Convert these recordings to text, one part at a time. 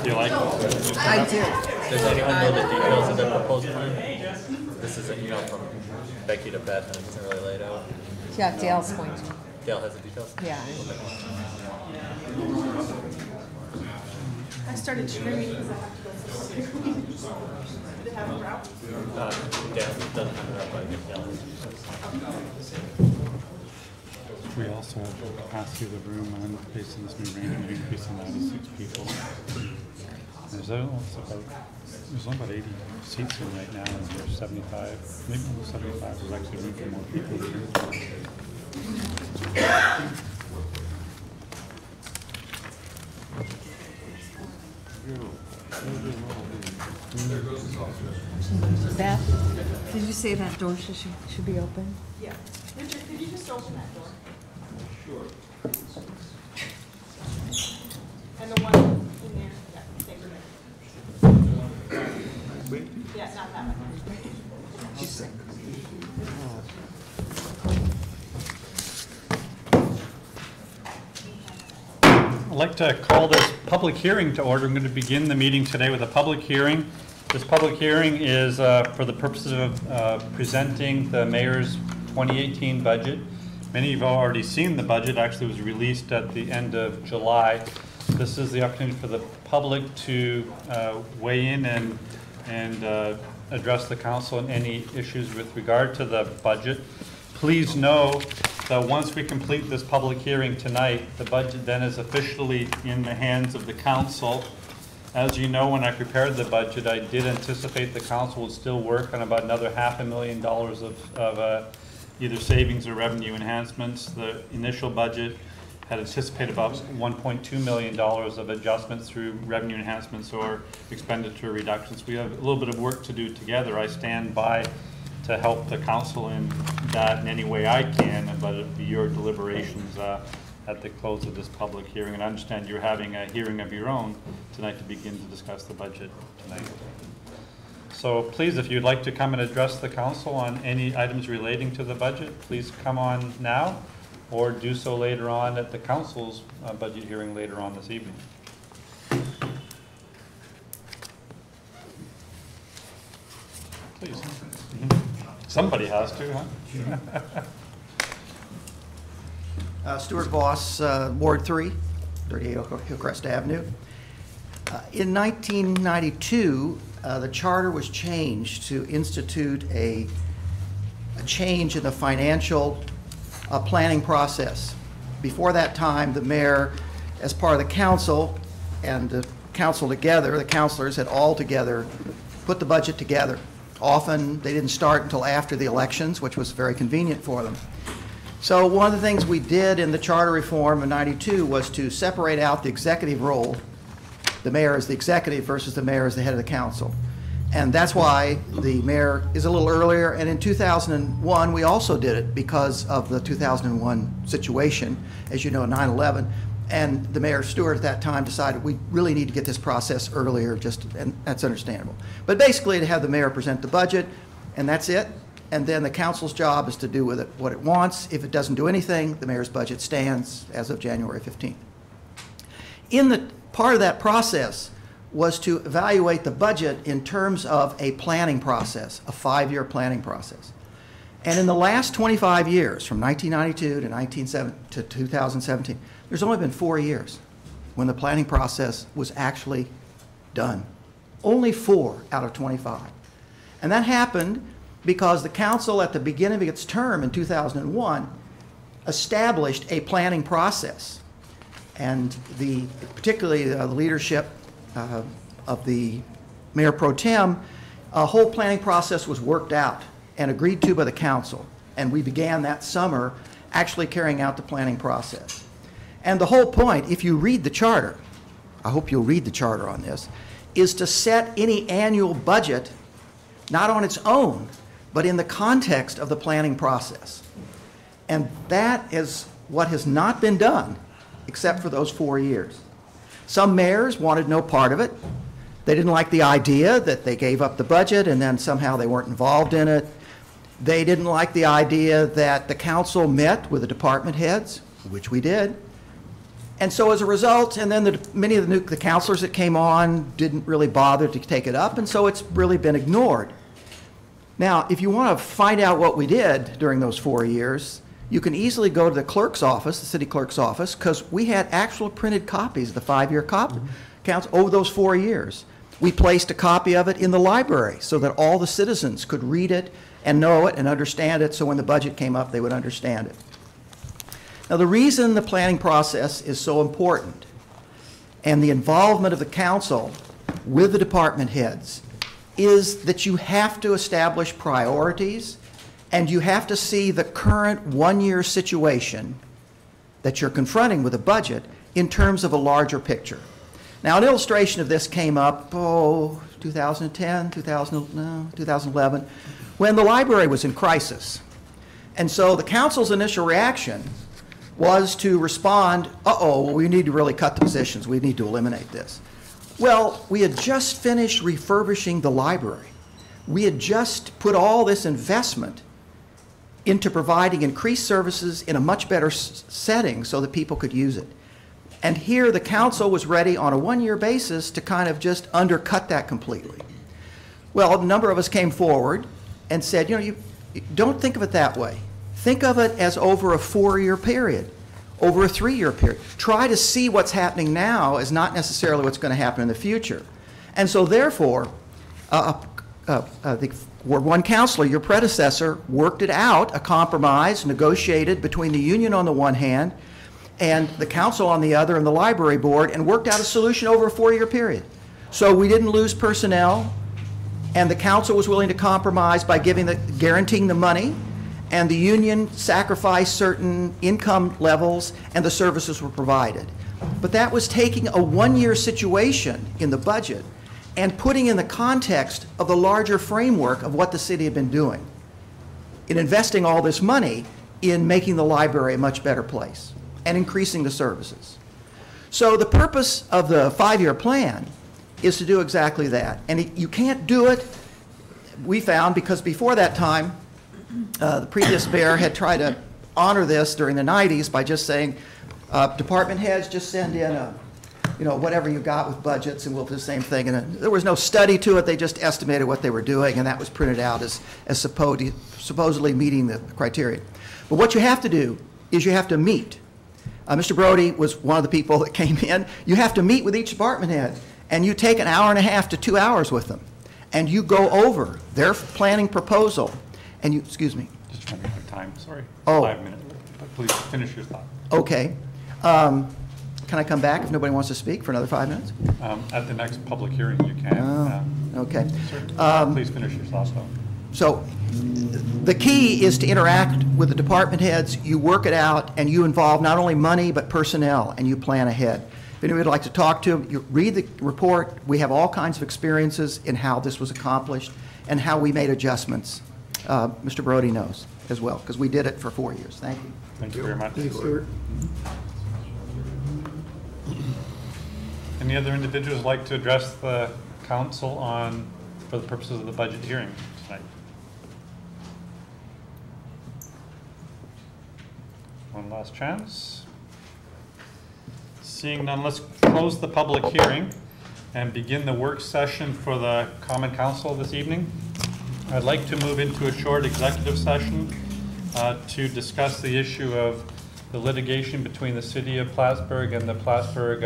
you like it? I do. Does anyone know the details of the proposed plan? This is an email from Becky to Beth, and it doesn't really lay it out. Yeah, Dale's going to. Dale has the details? Yeah. I started streaming because I have to go to Did it have a route? Dale doesn't have it up, but I can tell. We also have the capacity of the room and based on this new range, we're increasing that to 6 people. There's only about 80 seats in right now, and there's 75, maybe almost 75. There's actually room for more people here. Beth, did you say that door should be open? Yeah. Richard, could you just open that door? Sure. And the one in there, yeah, stay for there. Yeah, not that one. She's sick. I'd like to call this public hearing to order. I'm going to begin the meeting today with a public hearing. This public hearing is for the purposes of presenting the mayor's 2018 budget. Many of you have already seen the budget. Actually, it was released at the end of July. This is the opportunity for the public to weigh in and address the council on any issues with regard to the budget. Please know that once we complete this public hearing tonight, the budget then is officially in the hands of the council. As you know, when I prepared the budget, I did anticipate the council would still work on about another $500,000 of either savings or revenue enhancements. The initial budget had anticipated about $1.2 million of adjustments through revenue enhancements or expenditure reductions. We have a little bit of work to do together. I stand by to help the council in that in any way I can, but it'll be your deliberations at the close of this public hearing. And I understand you're having a hearing of your own tonight to begin to discuss the budget tonight. So please, if you'd like to come and address the council on any items relating to the budget, please come on now or do so later on at the council's budget hearing later on this evening. Please. Somebody has to, huh? Stuart Voss, Ward 3, 38 Hillcrest Avenue. In 1992, the charter was changed to institute a change in the financial planning process. Before that time, the mayor, as part of the council, and the council together, the councilors had all together put the budget together. Often they didn't start until after the elections, which was very convenient for them. So one of the things we did in the charter reform in '92 was to separate out the executive role, the mayor as the executive versus the mayor as the head of the council. And that's why the mayor is a little earlier. And in 2001, we also did it because of the 2001 situation, as you know, 9/11. And the mayor, Stewart, at that time decided we really need to get this process earlier, and that's understandable. But basically to have the mayor present the budget, and that's it. And then the council's job is to do with it what it wants. If it doesn't do anything, the mayor's budget stands as of January 15th. In the part of that process was to evaluate the budget in terms of a planning process, a 5-year planning process. And in the last 25 years, from 1992 to 2017, there's only been 4 years when the planning process was actually done. Only 4 out of 25. And that happened because the council at the beginning of its term in 2001 established a planning process. And particularly the leadership of the Mayor Pro Tem, a whole planning process was worked out and agreed to by the council. And we began that summer actually carrying out the planning process. And the whole point, if you read the charter, I hope you'll read the charter on this, is to set any annual budget not on its own, but in the context of the planning process. And that is what has not been done except for those 4 years. Some mayors wanted no part of it. They didn't like the idea that they gave up the budget and then somehow they weren't involved in it. They didn't like the idea that the council met with the department heads, which we did, And so as a result, and then many of the counselors that came on didn't really bother to take it up, and so it's really been ignored. Now, if you want to find out what we did during those 4 years, you can easily go to the clerk's office, the city clerk's office, because we had actual printed copies of the 5-year counts over those 4 years. We placed a copy of it in the library so that all the citizens could read it and know it and understand it, so when the budget came up, they would understand it. Now, the reason the planning process is so important and the involvement of the council with the department heads is that you have to establish priorities and you have to see the current 1-year situation that you're confronting with a budget in terms of a larger picture. Now, an illustration of this came up, 2010, 2011, when the library was in crisis. And so the council's initial reaction was to respond, we need to really cut the positions. We need to eliminate this. Well, we had just finished refurbishing the library. We had just put all this investment into providing increased services in a much better setting so that people could use it. And here the council was ready on a 1-year basis to kind of just undercut that completely. Well, a number of us came forward and said, you don't think of it that way. Think of it as over a 4-year period, over a 3-year period. Try to see what's happening now as not necessarily what's going to happen in the future. And so therefore, the Ward 1 counselor, your predecessor, worked it out, a compromise, negotiated between the union on the one hand and the council on the other and the library board, and worked out a solution over a 4-year period. So we didn't lose personnel, and the council was willing to compromise by guaranteeing the money, and the union sacrificed certain income levels, and the services were provided. But that was taking a 1-year situation in the budget and putting in the context of the larger framework of what the city had been doing in investing all this money in making the library a much better place and increasing the services. So the purpose of the 5-year plan is to do exactly that. And you can't do it, we found, because before that time, the previous mayor had tried to honor this during the 90s by just saying, department heads, just send in whatever you got with budgets and we'll do the same thing. And there was no study to it. They just estimated what they were doing, and that was printed out as supposedly meeting the criteria. But what you have to do is you have to meet. Mr. Brody was one of the people that came in. You have to meet with each department head, and you take 1.5 hours to 2 hours with them, and you go over their planning proposal, and you, excuse me. Just running out of time, sorry. Oh. 5 minutes. Please finish your thought. Okay. Can I come back if nobody wants to speak for another 5 minutes? At the next public hearing, you can. Okay. Please finish your thoughts, though. So the key is to interact with the department heads. You work it out, and you involve not only money but personnel, and you plan ahead. If anybody would like to talk to them, you read the report. We have all kinds of experiences in how this was accomplished and how we made adjustments. Mr. Brody knows as well, because we did it for 4 years. Thank you. Thank you very much. Thanks, Stuart. Any other individuals like to address the council for the purposes of the budget hearing tonight? One last chance. Seeing none, let's close the public hearing and begin the work session for the Common Council this evening. I'd like to move into a short executive session to discuss the issue of the litigation between the City of Plattsburgh and the Plattsburgh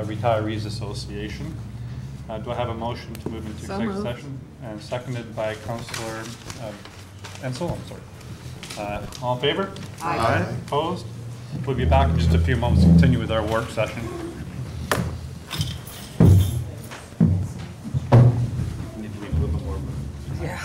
Retirees Association. Do I have a motion to move into executive session? And seconded by Councillor Ensel, I'm sorry. All in favor? Aye. Opposed? We'll be back in just a few moments to continue with our work session. Need to leave a little bit more. Yeah.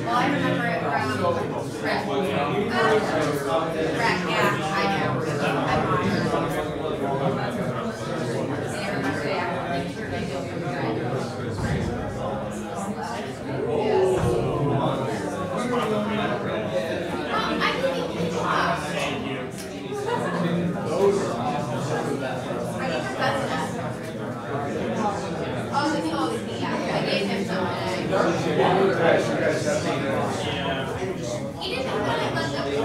Well, I remember it from Brett. Brett, yeah, I know. I remember the actual picture they do from I think it's I gave him some today. He didn't know what it was that we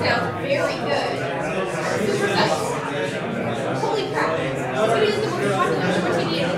sounds very good. Super nice. Holy crap. This video is the most popular short video.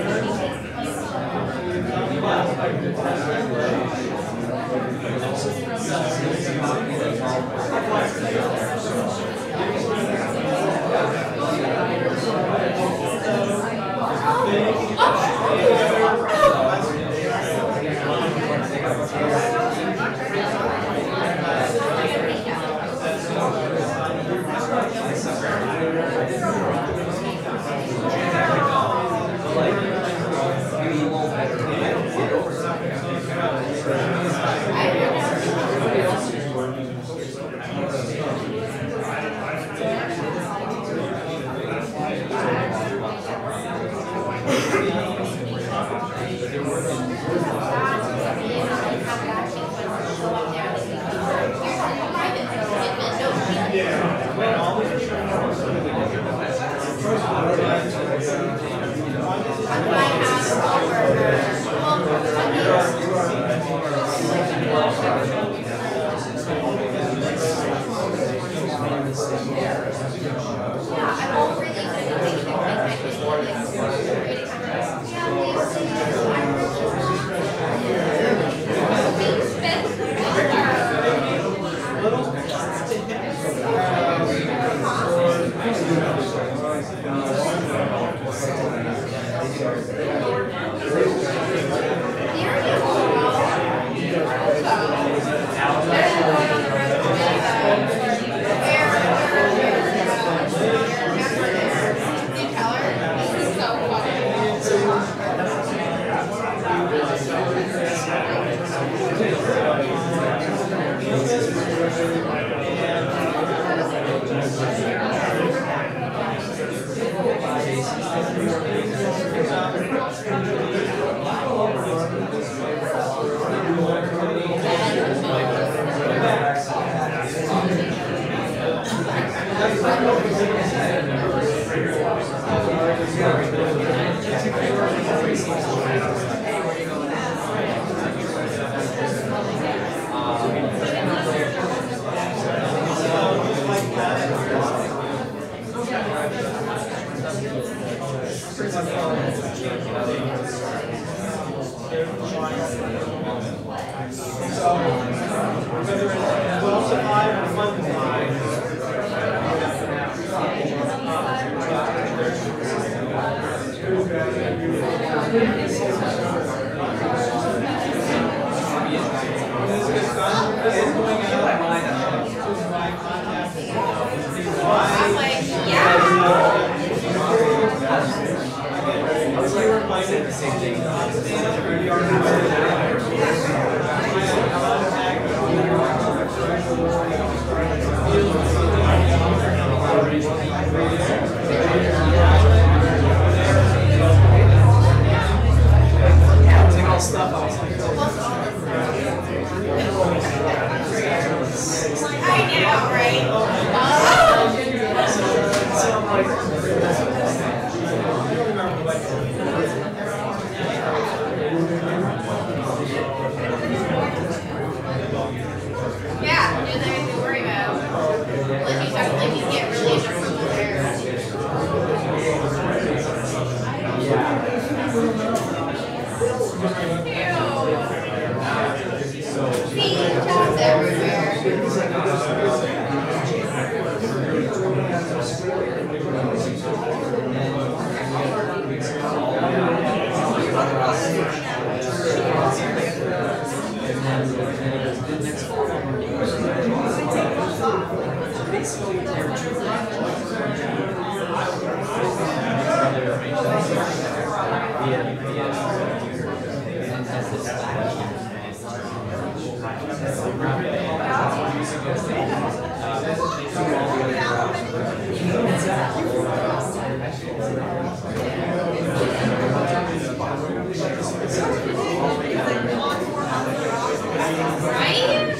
I'm like, I know, right? Yeah, do there to worry about. Like you start like you get really uncomfortable there. Ew. See, jobs everywhere. Right?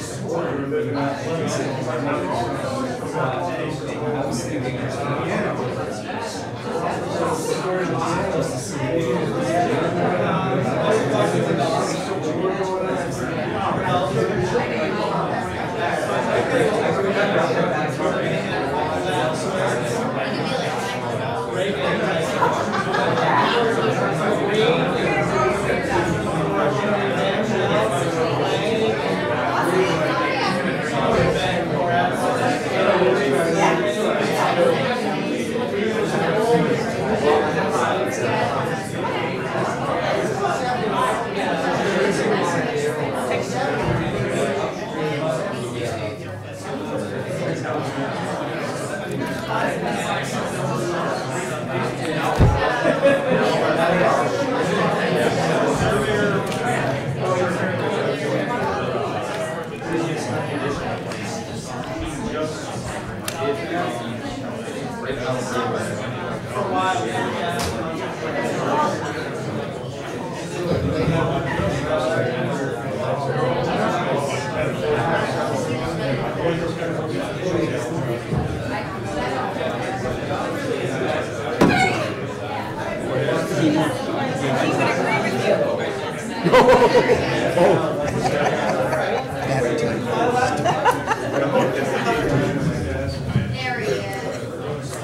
There he is. It's a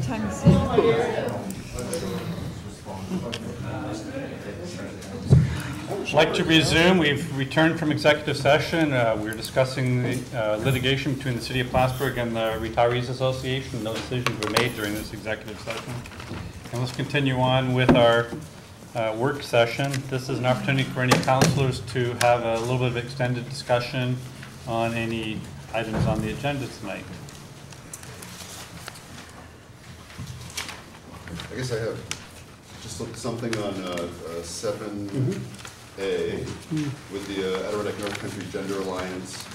time to see. I'd like to resume. We've returned from executive session. We're discussing the litigation between the City of Plattsburgh and the Retirees Association. No decisions were made during this executive session. And let's continue on with our work session. This is an opportunity for any councilors to have a little bit of extended discussion on any items on the agenda tonight. I guess I have just something on 7A with the Adirondack North Country Gender Alliance.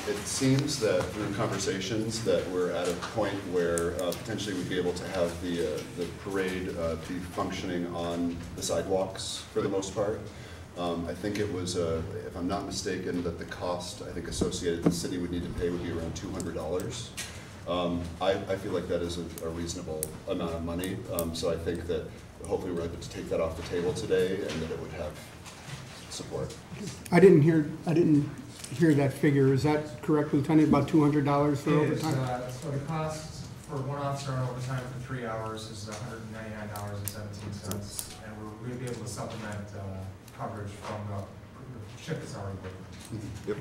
It seems that through conversations that we're at a point where potentially we'd be able to have the parade be functioning on the sidewalks for the most part. I think it was, if I'm not mistaken, that the cost I think associated the city would need to pay would be around $200. I feel like that is a reasonable amount of money, so I think that hopefully we're able to take that off the table today and that it would have support. I didn't hear that figure. Is that correct, Lieutenant? About $200 for overtime? So the cost for one officer on overtime for 3 hours is $199.17, and we're going to be able to supplement coverage from the shift that's already working. Yep.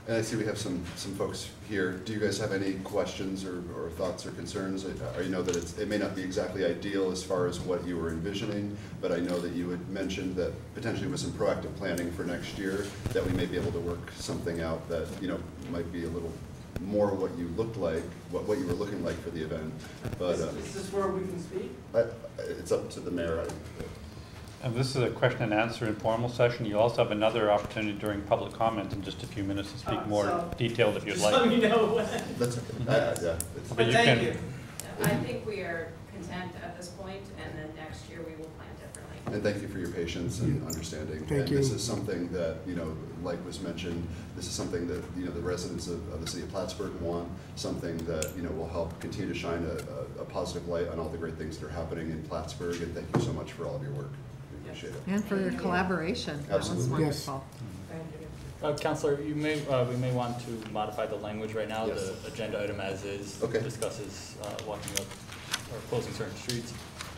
And I see we have some folks here. Do you guys have any questions or thoughts or concerns? I know that it may not be exactly ideal as far as what you were envisioning, but I know that you had mentioned that potentially with some proactive planning for next year, that we may be able to work something out that, you know, might be a little more what you looked like, what you were looking like for the event. But is this where we can speak? it's up to the mayor. And this is a question and answer informal session. You also have another opportunity during public comment in just a few minutes to speak more detailed if you'd Just like. let me know when. That's okay. Yeah. But you Thank can- you. I think we are content at this point, and then next year we will plan differently. And thank you for your patience and understanding. Thank and you. This is something that, you know, like was mentioned, this is something that, you know, the residents of the city of Plattsburgh want, something that, you know, will help continue to shine a positive light on all the great things that are happening in Plattsburgh. And thank you so much for all of your work. We appreciate it. And for your collaboration. That was Absolutely. Yes. wonderful. Thank you. Counselor, we may want to modify the language right now. Yes. The agenda item as is Okay. discusses walking up or closing certain streets.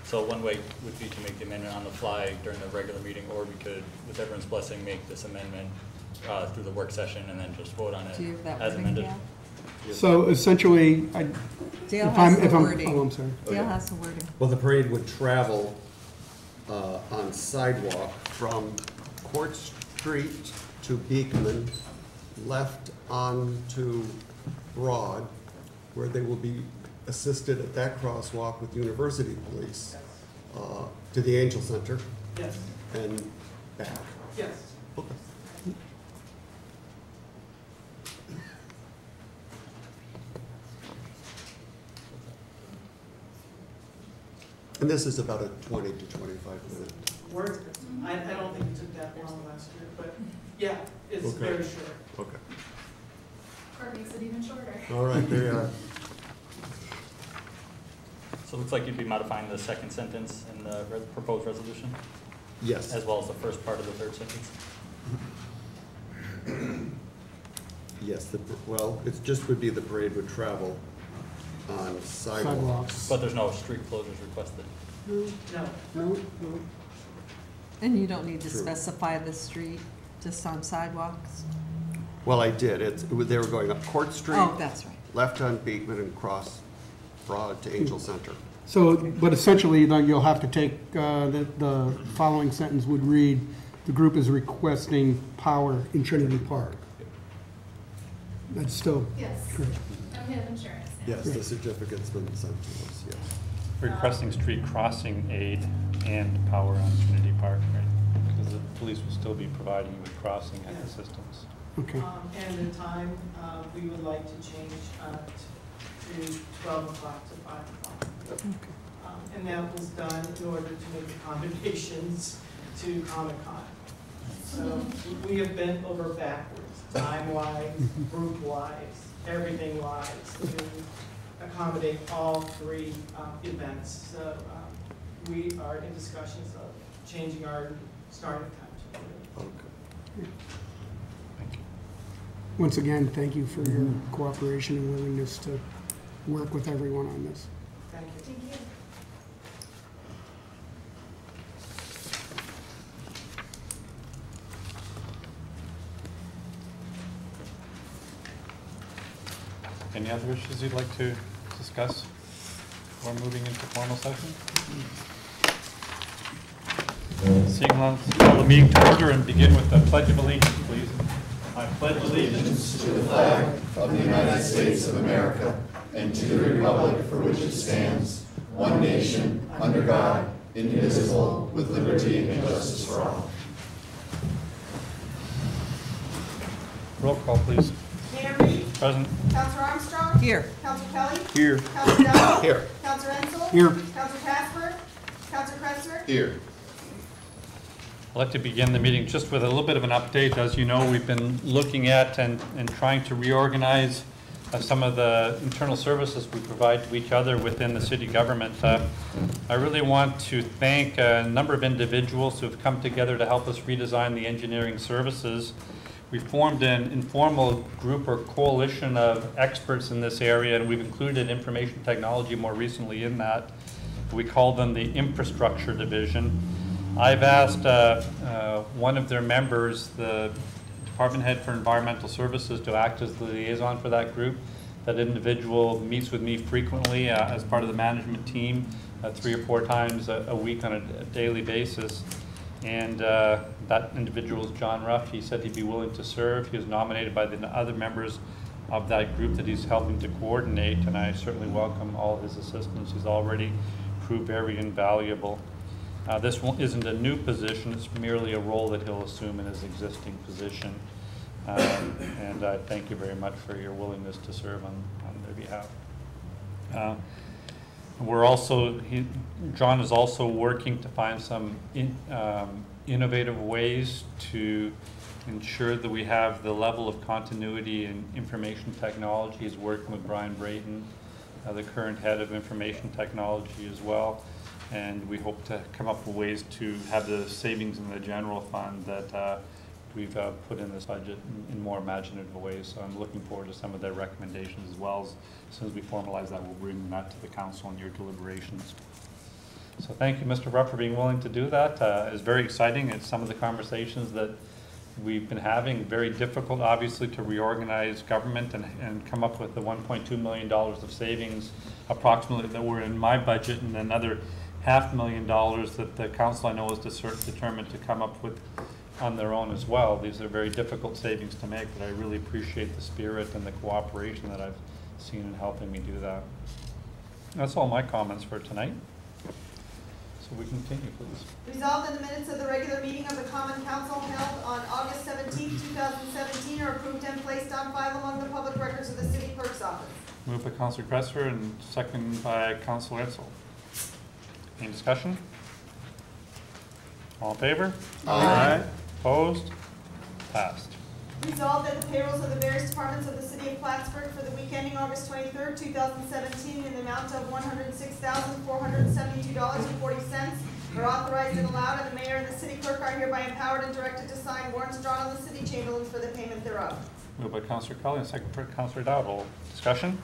So one way would be to make the amendment on the fly during the regular meeting, or we could, with everyone's blessing, make this amendment through the work session and then just vote on it Do you have that as wording, amended. Dale? So essentially, Dale has the wording. oh, I'm sorry. Dale has the wording. Well, the parade would travel on sidewalk from Court Street to Beekman, left onto Broad, where they will be assisted at that crosswalk with University Police to the Angel Center Yes, and back. yes. Okay. And this is about a 20 to 25 minute. I don't think it took that long last year, but yeah, it's Okay. very short. Okay. Or makes it even shorter. All right, there you are. So it looks like you'd be modifying the second sentence in the proposed resolution, Yes. as well as the first part of the third sentence. Yes, well, it just would be the parade would travel on sidewalks. Sidewalks. But there's no street closures requested. No, No, no. And you don't need to True. specify the street, just on sidewalks? Well, I did. They were going up Court Street. Oh, that's right. Left on Beekman and cross Broad to Angel Center. So, but essentially, like, you'll have to take, the following sentence would read, the group is requesting power in Trinity Park. That's still Yes. correct. And we have insurance now. Yes, the certificate's been sent to us, yes. Requesting street crossing aid and power on Trinity Park, right? Because the police will still be providing you with crossing assistance. Okay. And the time, we would like to change to 12 o'clock to 5 o'clock. And that was done in order to make accommodations to Comic-Con. So we have bent over backwards, time-wise, group-wise, everything-wise, to accommodate all three events. So we are in discussions of changing our starting time. Okay. Thank you. Once again, thank you for your cooperation and willingness to work with everyone on this. Thank you. Thank you. Any other issues you'd like to discuss before moving into formal session? Seeing none, call the meeting to order and begin with the Pledge of Allegiance, please. I pledge allegiance To the flag of the United States of America and to the republic for which it stands, one nation, under God, indivisible, with liberty and justice for all. Roll call, please. Mayor Reed? Present. Counselor Armstrong? Here. Counselor Kelly? Here. Counselor Dowd? Here. Counselor Ensel? Here. Counselor Casper? Counselor Kretzer? Here. I'd like to begin the meeting just with a little bit of an update. As you know, we've been looking at and trying to reorganize some of the internal services we provide to each other within the city government. I really want to thank a number of individuals who have come together to help us redesign the engineering services. We formed an informal group or coalition of experts in this area, and we've included information technology more recently in that. We call them the infrastructure division. I've asked one of their members, the department head for environmental services, to act as the liaison for that group. That individual meets with me frequently as part of the management team, 3 or 4 times a week on a daily basis. And that individual is John Ruff. He said he'd be willing to serve. He was nominated by the other members of that group that he's helping to coordinate, and I certainly welcome all his assistance. He's already proved very invaluable. This isn't a new position, it's merely a role that he'll assume in his existing position. And I thank you very much for your willingness to serve on their behalf. John is also working to find some innovative ways to ensure that we have the level of continuity in information technology. He's working with Brian Brayton, the current head of information technology as well. And we hope to come up with ways to have the savings in the general fund that we've put in this budget in more imaginative ways. So I'm looking forward to some of their recommendations as well. As soon as we formalize that, we'll bring that to the council in your deliberations. So thank you, Mr. Rupp, for being willing to do that. It's very exciting. It's some of the conversations that we've been having. Very difficult, obviously, to reorganize government and come up with the $1.2 million of savings approximately that were in my budget, and another $500,000 that the council, I know, is determined to come up with on their own as well. These are very difficult savings to make, but I really appreciate the spirit and the cooperation that I've seen in helping me do that. That's all my comments for tonight. So we continue, please. Resolved in the minutes of the regular meeting of the Common Council held on August 17, 2017 are approved and placed on file among the public records of the city clerk's office. Moved by Councilor Kretzer and second by Councilor Ensel. Any discussion? All in favor? Aye. Opposed? Passed. Resolved that the payrolls of the various departments of the city of Plattsburgh for the week ending August 23, 2017 in the amount of $106,472.40 are authorized and allowed, and the mayor and the city clerk are hereby empowered and directed to sign warrants drawn on the city chamberlain for the payment thereof. Moved by Councilor Kelly and second by Councilor Dowdle. Discussion?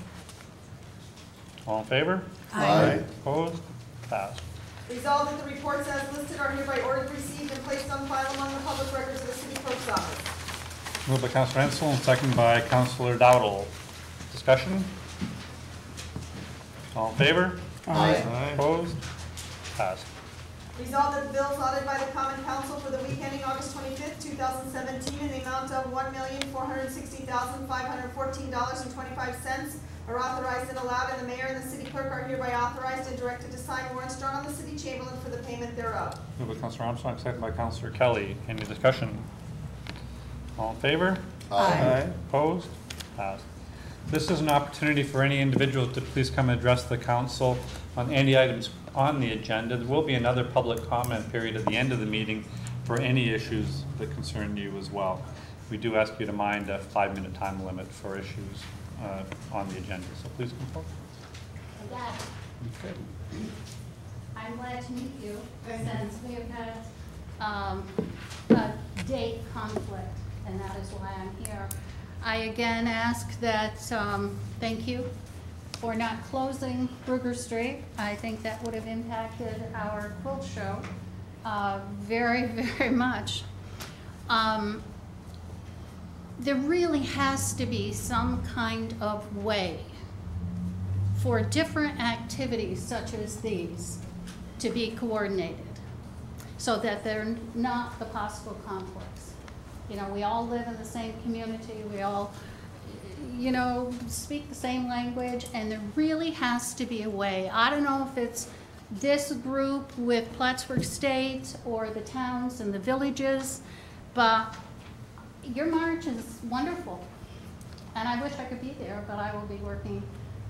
All in favor? Aye. Opposed? Passed. Resolved that the reports as listed are hereby ordered, received, and placed on file among the public records of the city clerk's office. Moved by Councilor Ensel and second by Councilor Dowdle. Discussion? All in favor? Aye. Opposed? Passed. Resolved that the bills ordered by the Common Council for the week ending August 25th, 2017, in the amount of $1,460,514.25 are authorized and allowed, and the mayor and the city clerk are hereby authorized and directed to sign warrants drawn on the city chamberlain for the payment thereof. Moved by Councilor Armstrong, second by Councilor Kelly. Any discussion? All in favor? Aye. Opposed? Passed. This is an opportunity for any individual to please come and address the council on any items on the agenda. There will be another public comment period at the end of the meeting for any issues that concern you as well. We do ask you to mind a 5-minute time limit for issues on the agenda, so please come forward. Again, Okay. I'm glad to meet you since we have had a date conflict, and that is why I'm here. I again ask that, thank you for not closing Brugger Street. I think that would have impacted our quilt show very, very much. There really has to be some kind of way for different activities such as these to be coordinated so that they're not the possible conflicts. You know, we all live in the same community, we all, you know, speak the same language, and there really has to be a way. I don't know if it's this group with Plattsburgh State or the towns and the villages, but your march is wonderful. And I wish I could be there, but I will be working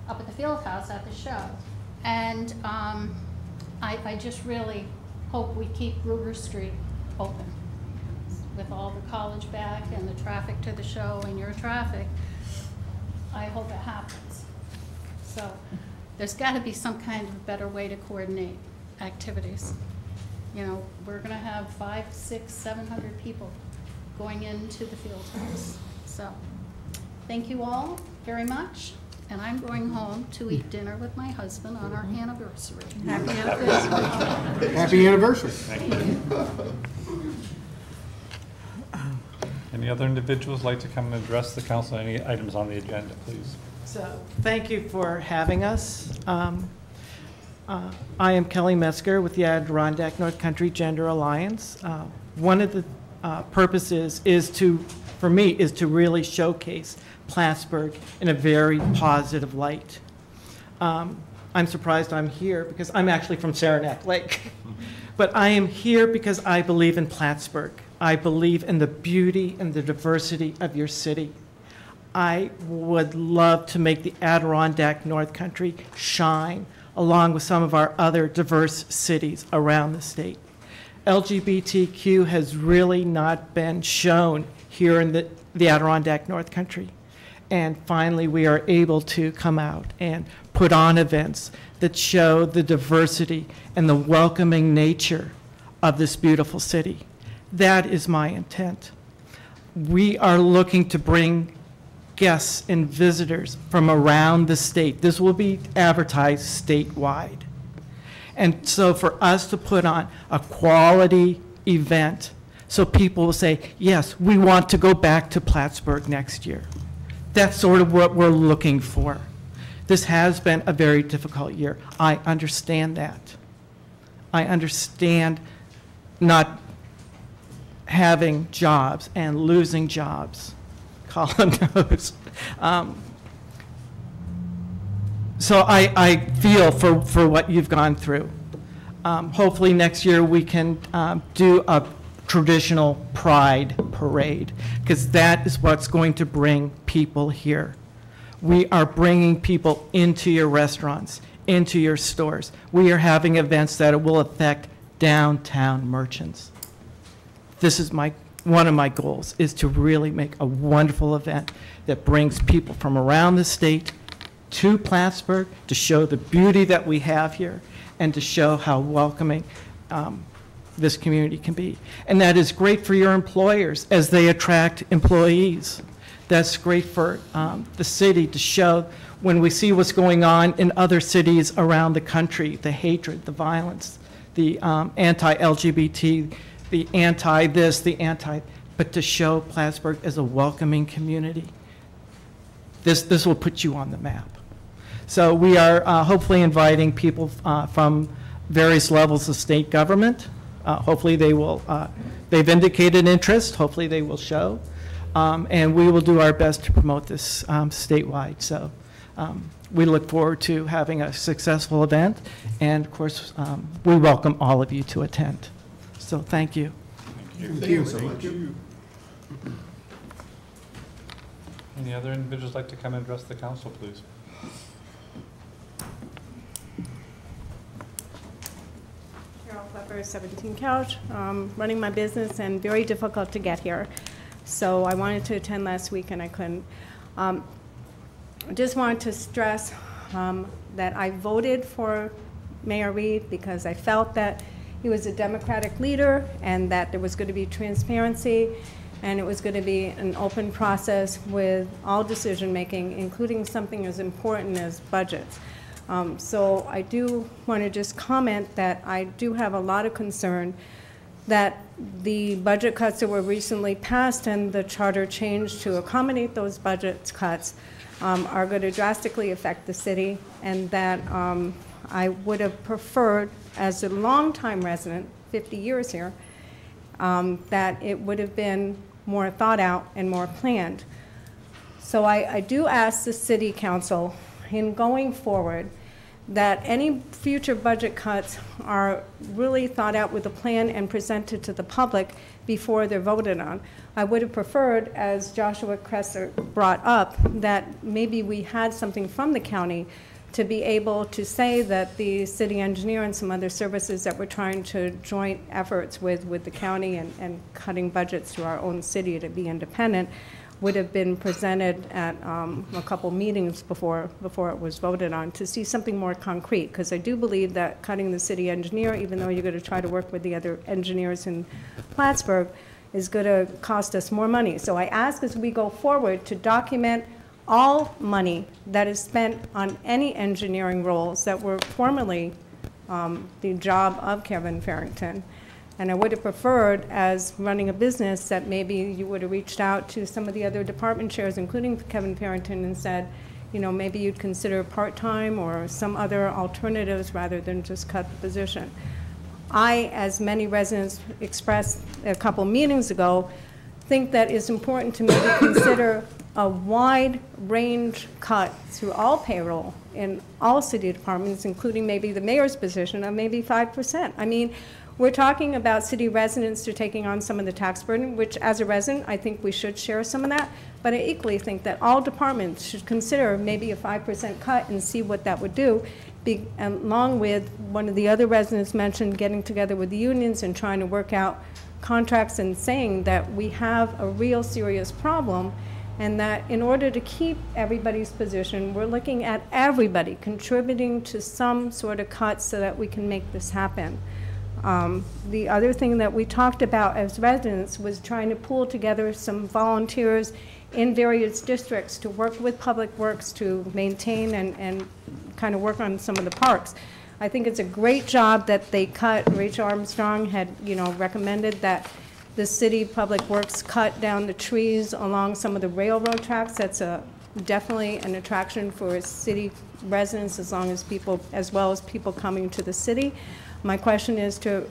up at the field house at the show. And I just really hope we keep Brugger Street open with all the college back and the traffic to the show and your traffic. I hope it happens. So there's got to be some kind of better way to coordinate activities. You know, we're going to have 500, 600, 700 people going into the field house. So thank you all very much. And I'm going home to eat dinner with my husband on our anniversary. Happy anniversary. Happy anniversary. Thank you. Any other individuals like to come and address the council on any items on the agenda, please? So, thank you for having us. I am Kelly Metzger with the Adirondack North Country Gender Alliance. One of the purposes is for me, to really showcase Plattsburgh in a very positive light. I'm surprised I'm here because I'm actually from Saranac Lake. But I am here because I believe in Plattsburgh. I believe in the beauty and the diversity of your city. I would love to make the Adirondack North Country shine along with some of our other diverse cities around the state. LGBTQ has really not been shown here in the Adirondack North Country. And finally, we are able to come out and put on events that show the diversity and the welcoming nature of this beautiful city. That is my intent. We are looking to bring guests and visitors from around the state. This will be advertised statewide. And so for us to put on a quality event so people will say, yes, we want to go back to Plattsburgh next year. That's sort of what we're looking for. This has been a very difficult year. I understand that. I understand not having jobs and losing jobs. Colin knows. So I feel for what you've gone through. Hopefully next year we can do a traditional pride parade, because that is what's going to bring people here. We are bringing people into your restaurants, into your stores. We are having events that will affect downtown merchants. This is one of my goals, is to really make a wonderful event that brings people from around the state to Plattsburgh to show the beauty that we have here and to show how welcoming this community can be. And that is great for your employers as they attract employees. That's great for the city to show when we see what's going on in other cities around the country, the hatred, the violence, the anti-LGBT, the anti-this, the anti, but to show Plattsburgh as a welcoming community. This will put you on the map. So we are hopefully inviting people from various levels of state government. Hopefully they will, they've indicated interest, hopefully they will show. And we will do our best to promote this statewide. So we look forward to having a successful event. And of course, we welcome all of you to attend. So thank you. Thank you so much. Any other individuals like to come and address the council, please? Carol Pfeffer, 17 Couch, running my business and very difficult to get here. So I wanted to attend last week and I couldn't. I just wanted to stress that I voted for Mayor Reed because I felt that he was a Democratic leader and that there was going to be transparency and it was going to be an open process with all decision making, including something as important as budgets. So I do want to just comment that I do have a lot of concern that the budget cuts that were recently passed and the charter change to accommodate those budget cuts are going to drastically affect the city, and that I would have preferred, as a longtime resident, 50 years here, that it would have been more thought out and more planned. So I do ask the city council, in going forward, that any future budget cuts are really thought out with a plan and presented to the public before they're voted on. I would have preferred, as Joshua Kresser brought up, that maybe we had something from the county to be able to say that the city engineer and some other services that we're trying to joint efforts with the county and cutting budgets to our own city to be independent would have been presented at a couple meetings before it was voted on, to see something more concrete, because I do believe that cutting the city engineer, even though you're going to try to work with the other engineers in Plattsburgh, is going to cost us more money. So I ask, as we go forward, to document all money that is spent on any engineering roles that were formerly the job of Kevin Farrington. And I would have preferred, as running a business, that maybe you would have reached out to some of the other department chairs, including Kevin Farrington, and said, you know, maybe you'd consider part-time or some other alternatives rather than just cut the position. I, as many residents expressed a couple meetings ago, think that it's important to maybe consider a wide range cut through all payroll in all city departments, including maybe the mayor's position of maybe 5%. I mean, we're talking about city residents who are taking on some of the tax burden, which as a resident, I think we should share some of that. But I equally think that all departments should consider maybe a 5% cut and see what that would do. Along with one of the other residents mentioned getting together with the unions and trying to work out contracts and saying that we have a real serious problem, and that in order to keep everybody's position, we're looking at everybody contributing to some sort of cut so that we can make this happen. The other thing that we talked about as residents was trying to pool together some volunteers in various districts to work with Public Works to maintain and kind of work on some of the parks. I think it's a great job that they cut. Rachel Armstrong had, you know, recommended that the city Public Works cut down the trees along some of the railroad tracks. That's definitely an attraction for city residents, as well as people coming to the city. My question is to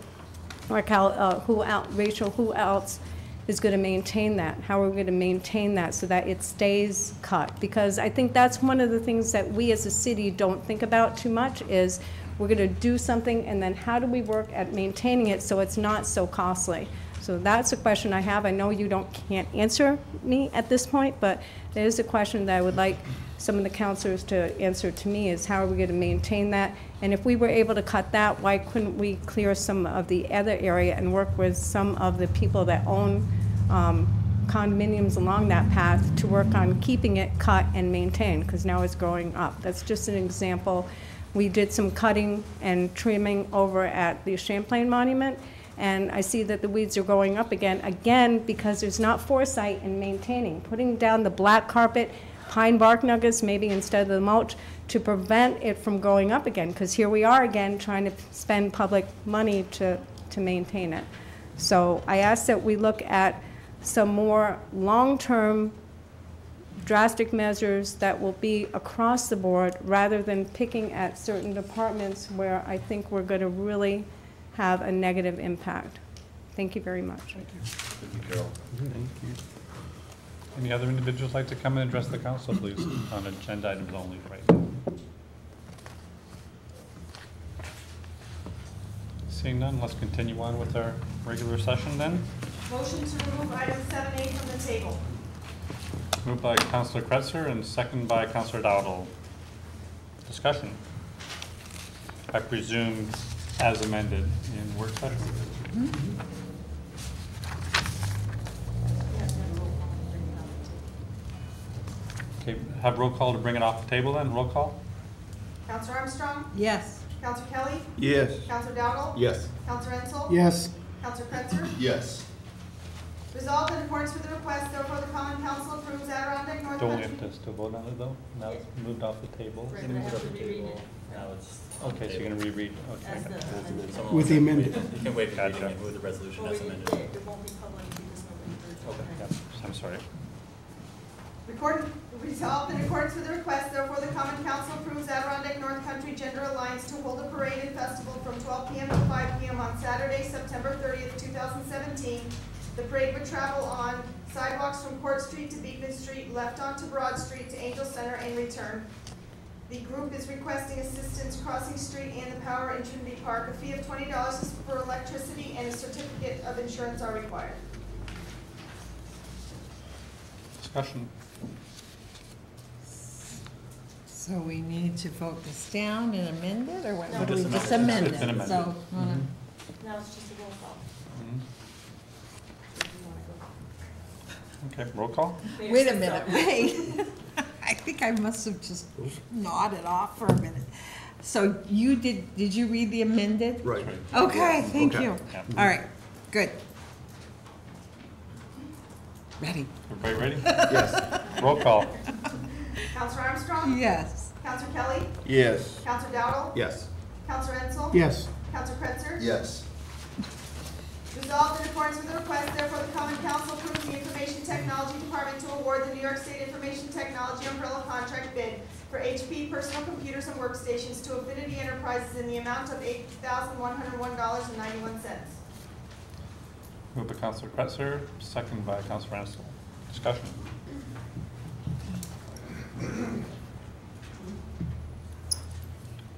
Raquel, Rachel, who else is going to maintain that? How are we going to maintain that so that it stays cut? Because I think that's one of the things that we as a city don't think about too much, is we're going to do something and then how do we work at maintaining it so it's not so costly? So that's a question I have. I know you can't answer me at this point, but there is a question that I would like some of the councilors to answer to me, is how are we going to maintain that? And if we were able to cut that, why couldn't we clear some of the other area and work with some of the people that own condominiums along that path to work on keeping it cut and maintained, because now it's growing up. That's just an example. We did some cutting and trimming over at the Champlain Monument, and I see that the weeds are growing up again because there's not foresight in maintaining, putting down the black carpet, pine bark nuggets maybe instead of the mulch, to prevent it from growing up again, because here we are again trying to spend public money to maintain it. So I ask that we look at some more long-term drastic measures that will be across the board rather than picking at certain departments where I think we're going to really have a negative impact. Thank you very much. Thank you, Carol. Thank you. Any other individuals like to come and address the council, please, on agenda items only right now? Seeing none, let's continue on with our regular session then. Motion to remove item 7A from the table. Moved by Councilor Kretzer and second by Councilor Dowdle. Discussion. I presume as amended in work session. Okay, have roll call to bring it off the table then, roll call? Counselor Armstrong? Yes. Counselor Kelly? Yes. Counselor Dowdle? Yes. Counselor Ensel? Yes. Counselor Kretzer? Yes. Resolved in accordance with the request, therefore the Common Council approves Adirondack North Don't we Country. have to still vote on it though? Now it's moved off the table. It's moved off the table. Now it's on the Okay, so you're table. gonna reread, okay. Someone With the wants to amended. You can waive the reading Gotcha. and move the resolution as amended. It won't be public because nobody heard. Okay, yeah, I'm sorry. Resolved in accordance with the request, therefore the Common Council approves Adirondack North Country Gender Alliance to hold a parade and festival from 12 p.m. to 5 p.m. on Saturday, September 30th, 2017. The parade would travel on sidewalks from Court Street to Beekman Street, left onto Broad Street to Angel Center and return. The group is requesting assistance crossing street and the power in Trinity Park. A fee of $20 is for electricity and a certificate of insurance are required. Discussion. So we need to vote this down and amend it, or what? No. What do we Just just amend amend it. It's been it? amended. So, wanna- Now it's just a roll call. Mhm. If you wanna go. Okay, roll call? Mayor wait a said minute, so. wait. I think I must have just nodded off for a minute. So you did you read the amended? Right. Okay, thank Okay. you. Yeah. All right, good. Ready? Everybody ready? Yes. Roll call. Counselor Armstrong? Yes. Counselor Kelly? Yes. Counselor Dowdle? Yes. Counselor Ensel? Yes. Counselor Kretzer? Yes. Resolved in accordance with the request, therefore the Common Council approves the Information Technology Department to award the New York State Information Technology umbrella contract bid for HP personal computers and workstations to Affinity Enterprises in the amount of $8,101.91. Moved by Councilor Kretzer, second by Councilor Ansel. Discussion.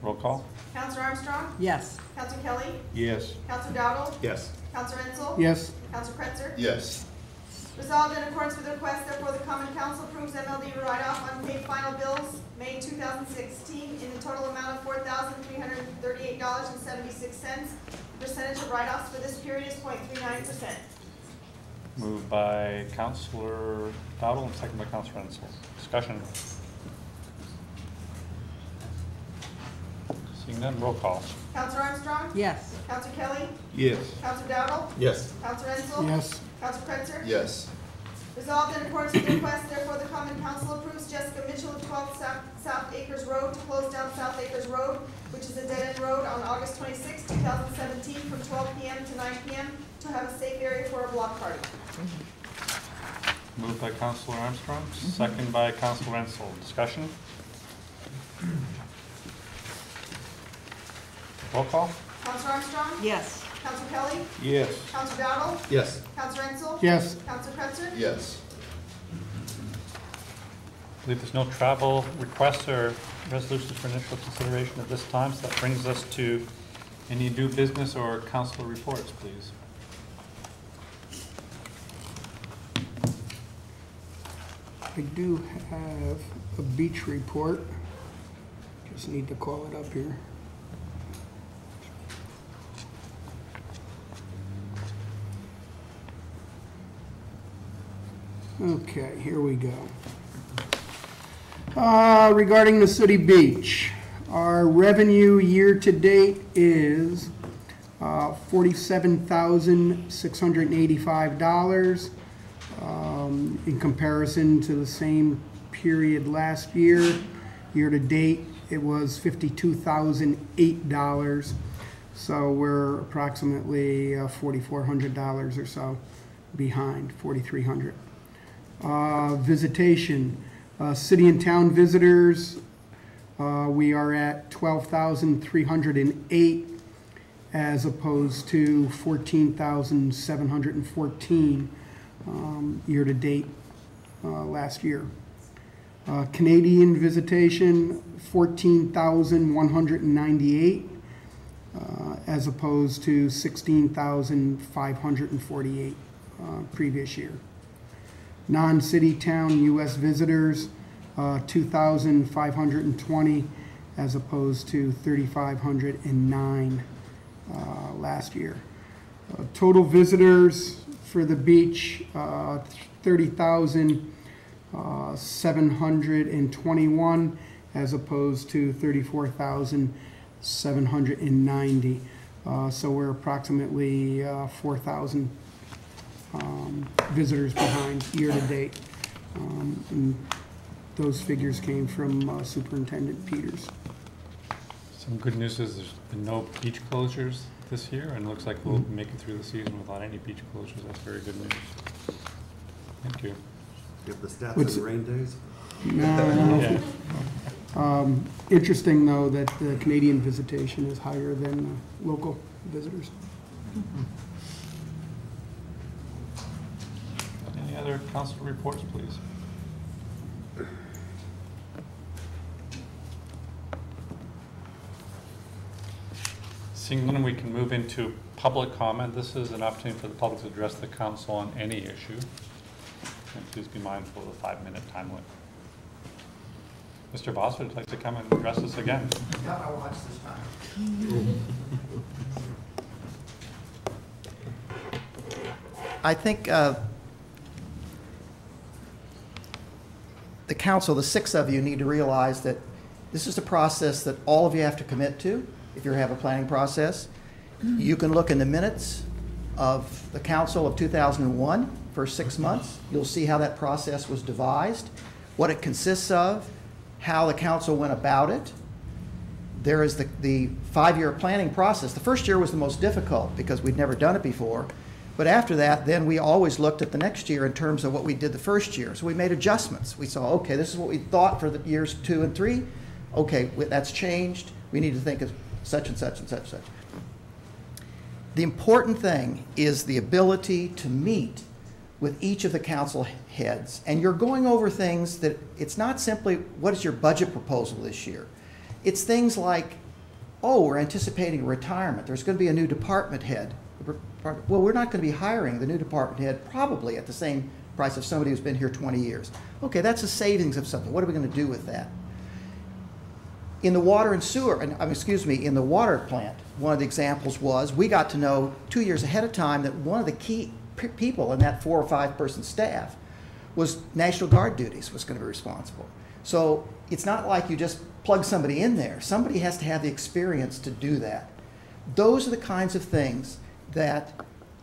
Roll call? Counselor Armstrong? Yes. Counselor Kelly? Yes. Counselor Dowdle? Yes. Counselor Ensel? Yes. Counselor Kretzer? Yes. Resolved in accordance with the request, therefore the Common Council approves MLD write-off unpaid final bills, May 2016, in the total amount of $4,338.76. Percentage of write-offs for this period is 0.39%. Moved by Councilor Dowdle and second by Councilor Ansel. Discussion. Seeing none, roll call. Counselor Armstrong? Yes. Counselor Kelly? Yes. Counselor Dowdle? Yes. Counselor Ensel? Yes. Counselor Kretzer? Yes. Resolved in accordance with the request, therefore the Common Council approves Jessica Mitchell of 12 South Acres Road to close down South Acres Road, which is a dead-end road, on August 26, 2017, from 12 p.m. to 9 p.m. to have a safe area for a block party. Moved by Councilor Armstrong, second by Councilor Ansel. Discussion. Roll call? Counselor Armstrong? Yes. Counselor Kelly? Yes. Counselor Dowdle? Yes. Counselor Ensel? Yes. Counselor Kretzer? Yes. I believe there's no travel requests or resolutions for initial consideration at this time, so that brings us to any new business or council reports, please. I do have a beach report. Just need to call it up here. Okay, here we go. Regarding the city beach, our revenue year-to-date is $47,685. In comparison to the same period last year, year-to-date, it was $52,008. So we're approximately $4,400 or so behind, $4,300. Visitation, City and town visitors, we are at 12,308 as opposed to 14,714 year-to-date last year. Canadian visitation, 14,198 as opposed to 16,548 previous year. Non-city town U.S. visitors, 2,520 as opposed to 3,509 last year. Total visitors for the beach, 30,721 as opposed to 34,790. So we're approximately 4,000 visitors behind year to date. And those figures came from Superintendent Peters. Some good news is there's been no beach closures this year, and it looks like we'll make it through the season without any beach closures. That's very good news. Thank you. You have the stats in rain days? No. Yeah. Interesting, though, that the Canadian visitation is higher than local visitors. Any other council reports, please? Seeing none, we can move into public comment. This is an opportunity for the public to address the council on any issue. And please be mindful of the 5-minute time limit. Mr. Voss would like to come and address us again. Yeah, I'll watch this time. I think the council, the 6 of you, need to realize that this is a process that all of you have to commit to if you have a planning process. You can look in the minutes of the council of 2001 for 6 months. You'll see how that process was devised, what it consists of, how the council went about it. There is the 5-year planning process. The first year was the most difficult because we'd never done it before. But after that, then we always looked at the next year in terms of what we did the first year. So we made adjustments. We saw, okay, this is what we thought for the years 2 and 3. Okay, that's changed. We need to think of such and such and such and such. The important thing is the ability to meet with each of the council heads. And you're going over things that it's not simply, what is your budget proposal this year? It's things like, oh, we're anticipating retirement. There's going to be a new department head. Well, we're not going to be hiring the new department head probably at the same price of somebody who's been here 20 years. Okay, that's a savings of something. What are we going to do with that? In the water and sewer, in the water plant, one of the examples was we got to know 2 years ahead of time that one of the key people in that 4 or 5 person staff was National Guard duties was going to be responsible. So it's not like you just plug somebody in there. Somebody has to have the experience to do that. Those are the kinds of things that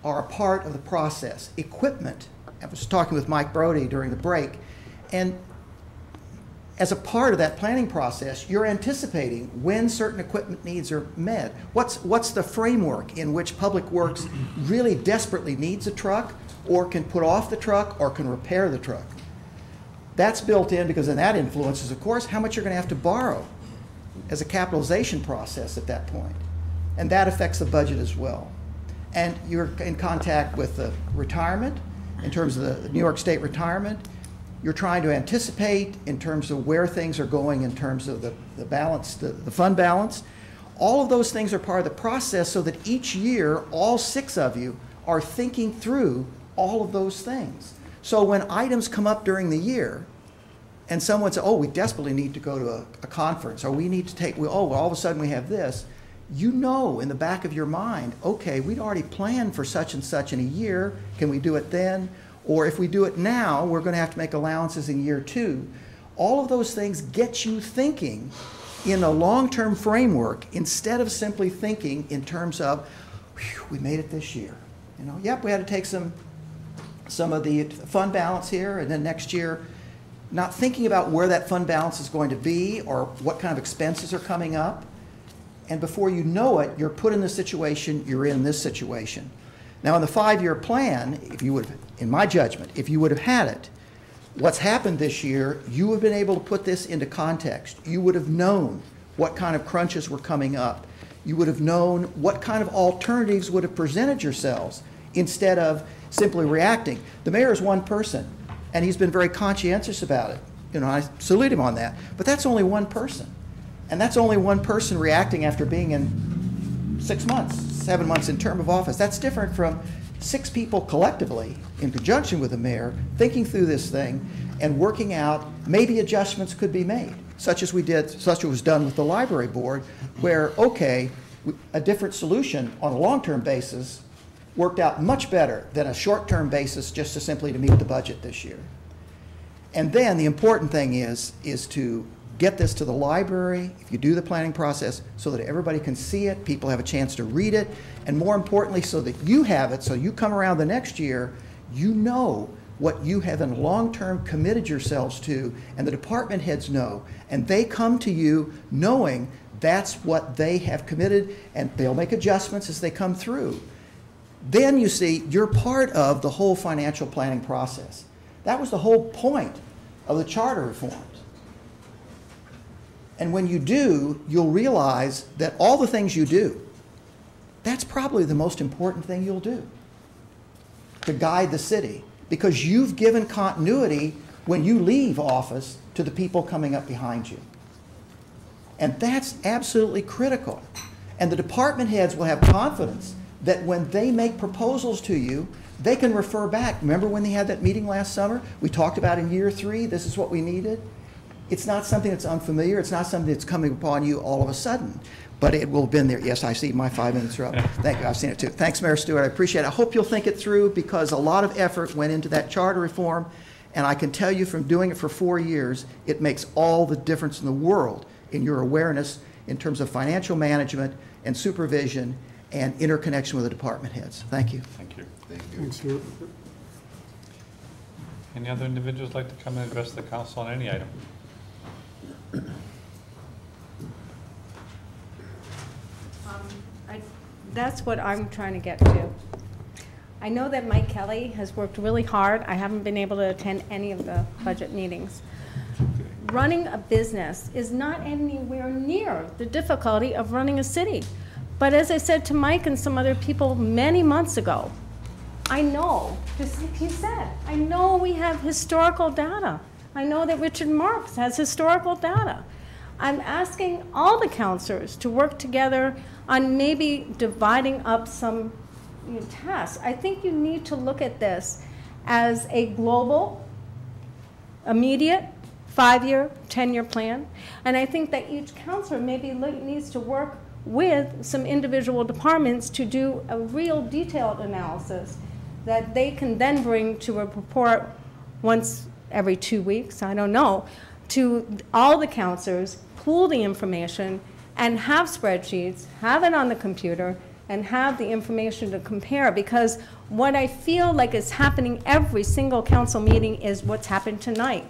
are a part of the process. Equipment, I was talking with Mike Brody during the break, and as a part of that planning process, you're anticipating when certain equipment needs are met. What's the framework in which Public Works really desperately needs a truck, or can put off the truck, or can repair the truck? That's built in because then that influences, of course, how much you're going to have to borrow as a capitalization process at that point. And that affects the budget as well. And you're in contact with the retirement, in terms of the New York State retirement. You're trying to anticipate in terms of where things are going in terms of the balance, the fund balance. All of those things are part of the process so that each year, all 6 of you are thinking through all of those things. So when items come up during the year and someone says, oh, we desperately need to go to a conference, or we need to take, all of a sudden we have this, you know in the back of your mind, okay, we'd already planned for such and such in a year. Can we do it then? Or if we do it now, we're going to have to make allowances in year 2. All of those things get you thinking in a long-term framework instead of simply thinking in terms of, we made it this year. You know, yep, we had to take some of the fund balance here, and then next year, not thinking about where that fund balance is going to be or what kind of expenses are coming up. And before you know it, you're put in this situation, you're in this situation. Now, in the 5-year plan, if you would have, in my judgment, if you would have had it, What's happened this year, you have been able to put this into context. You would have known what kind of crunches were coming up. You would have known what kind of alternatives would have presented yourselves instead of simply reacting. The mayor is one person, and he's been very conscientious about it. You know, I salute him on that. But that's only one person. And that's only one person reacting after being in 6 months, 7 months in term of office. That's different from 6 people collectively in conjunction with the mayor thinking through this thing and working out maybe adjustments could be made, such as we did, such as was done with the library board, where, okay, a different solution on a long-term basis worked out much better than a short-term basis just to simply to meet the budget this year. And then the important thing is to get this to the library, if you do the planning process, so that everybody can see it, people have a chance to read it, and more importantly, so that you have it, so you come around the next year, you know what you have in long-term committed yourselves to, and the department heads know, and they come to you knowing that's what they have committed, and they'll make adjustments as they come through. Then you see, you're part of the whole financial planning process. That was the whole point of the charter reforms. And when you do, you'll realize that all the things you do, that's probably the most important thing you'll do to guide the city, because you've given continuity when you leave office to the people coming up behind you. And that's absolutely critical. And the department heads will have confidence that when they make proposals to you, they can refer back. Remember when they had that meeting last summer? We talked about in year 3, this is what we needed. It's not something that's unfamiliar. It's not something that's coming upon you all of a sudden, but it will have been there. Yes, I see my 5 minutes are up. Thank you. I've seen it too. Thanks, Mayor Stewart. I appreciate it. I hope you'll think it through, because a lot of effort went into that charter reform, and I can tell you from doing it for 4 years, it makes all the difference in the world in your awareness in terms of financial management and supervision and interconnection with the department heads. Thank you. Thank you. Thank you. Thanks, Stuart. Any other individuals like to come and address the council on any item? That's what I'm trying to get to. I know that Mike Kelly has worked really hard. I haven't been able to attend any of the budget meetings. Running a business is not anywhere near the difficulty of running a city. But as I said to Mike and some other people many months ago, I know, just like he said, I know we have historical data. I know that Richard Marks has historical data. I'm asking all the counselors to work together on maybe dividing up some tasks. I think you need to look at this as a global, immediate, 5-year, 10-year plan. And I think that each counselor maybe needs to work with some individual departments to do a real detailed analysis that they can then bring to a report once every 2 weeks, I don't know, to all the counselors, pool the information, and have spreadsheets, have it on the computer, and have the information to compare. Because what I feel like is happening every single council meeting is what's happened tonight.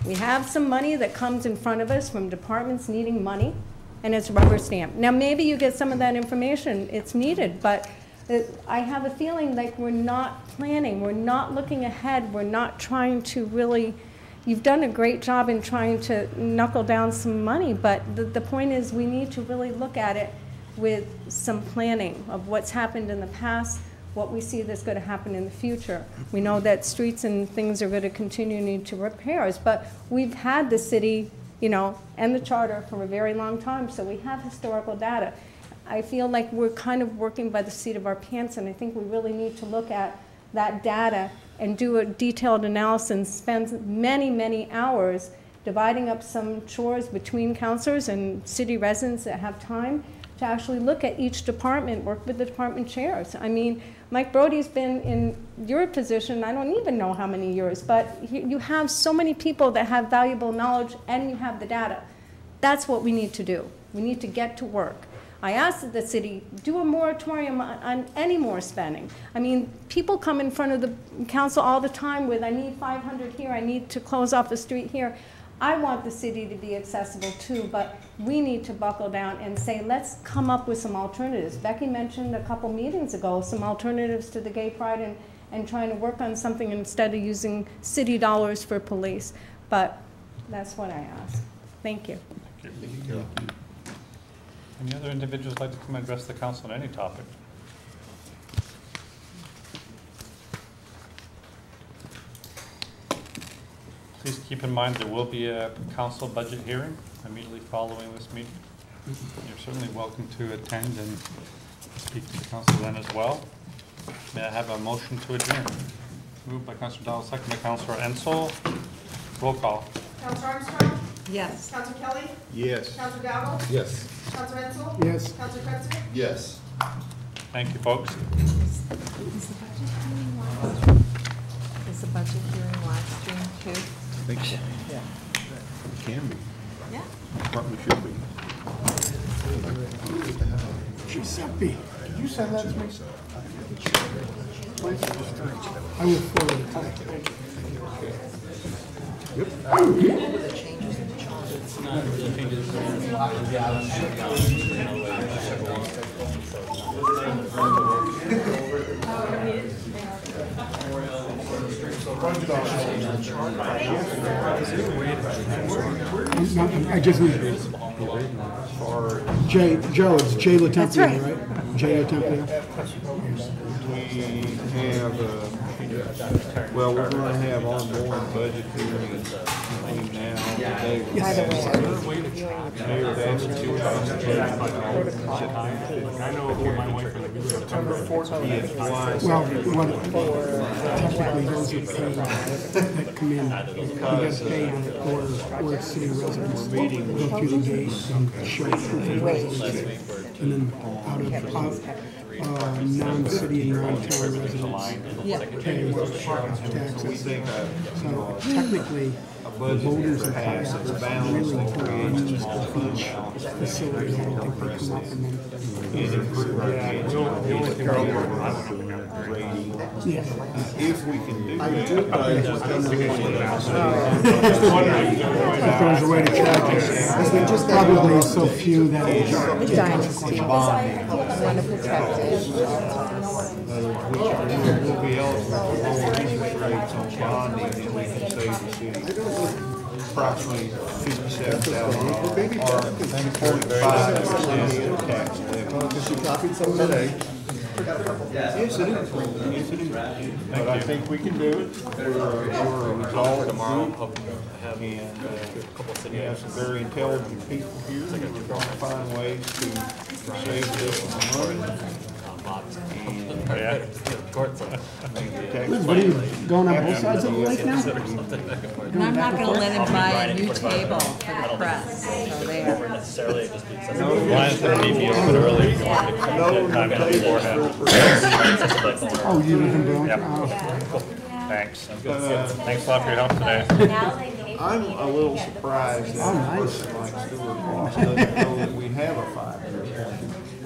We have some money that comes in front of us from departments needing money, and it's rubber stamped. Now maybe you get some of that information, it's needed, but I have a feeling like we're not planning, we're not looking ahead, we're not trying to really, you've done a great job in trying to knuckle down some money, but the point is we need to really look at it with some planning of what's happened in the past, what we see that's going to happen in the future. We know that streets and things are going to continue to need to repairs, but we've had the city, you know, and the charter for a very long time, so we have historical data. I feel like we're kind of working by the seat of our pants, and I think we really need to look at that data and do a detailed analysis and spend many, many hours dividing up some chores between counselors and city residents that have time to actually look at each department, work with the department chairs. I mean, Mike Brody's been in your position, I don't even know how many years, but you have so many people that have valuable knowledge and you have the data. That's what we need to do. We need to get to work. I asked that the city do a moratorium on any more spending. I mean, people come in front of the council all the time with, I need 500 here, I need to close off the street here. I want the city to be accessible too, but we need to buckle down and say, let's come up with some alternatives. Becky mentioned a couple meetings ago some alternatives to the gay pride and trying to work on something instead of using city dollars for police. But that's what I ask. Thank you. Any other individuals like to come and address the council on any topic? Please keep in mind there will be a council budget hearing immediately following this meeting. You're certainly welcome to attend and speak to the council then as well. May I have a motion to adjourn? Moved by Councilor Dowell, second by Councilor Ensel. Roll call. Counselor Armstrong? Yes. Counselor Kelly? Yes. Counselor Dowell? Yes. Counselor Ensel? Yes. Counselor Kretzer? Yes. Thank you, folks. Is the budget hearing live stream too? I think so. Yeah. It can be. Yeah. Probably should be. Giuseppe, did you send that to me? I will forward it. I just need Joe, it's Jay LaTempio, right? Jay LaTempio. We have, well, we're going to have ongoing budget hearings between now and today. Mayor, that's I know my wife is September 14th. Well, technically those are paid that come in, you get paid or city residents go through the gate and show proof of residency. And then out of non-city and non-town residents pay taxes. So technically, the voters of Plattsburgh really don't use each facility. I don't think they come up and then. If we can do that. If there's a way to track it, probably so few that it's Dynasty. Wonderful practice. We'll be eligible for lower interest rates on bonding, and we can save the city approximately $57,000 or 45% tax levy. She copied some today. Yes, it is. Yes, it is. But I think we can do it. We're a resolved Tomorrow, group, I'll have and a couple of we have some very intelligent people here. We're going to find ways to save this money. What are you going on both sides of the lake now? And I'm not gonna let him buy a new table for the press, so there. Necessarily, just be Why is the meeting open early? You want to come time beforehand? Oh, you live in Burlington? Yep. Oh. Thanks. Thanks a lot for your help today. I'm a little surprised that a person like Stuart Boss doesn't know that we have a 5-year plan.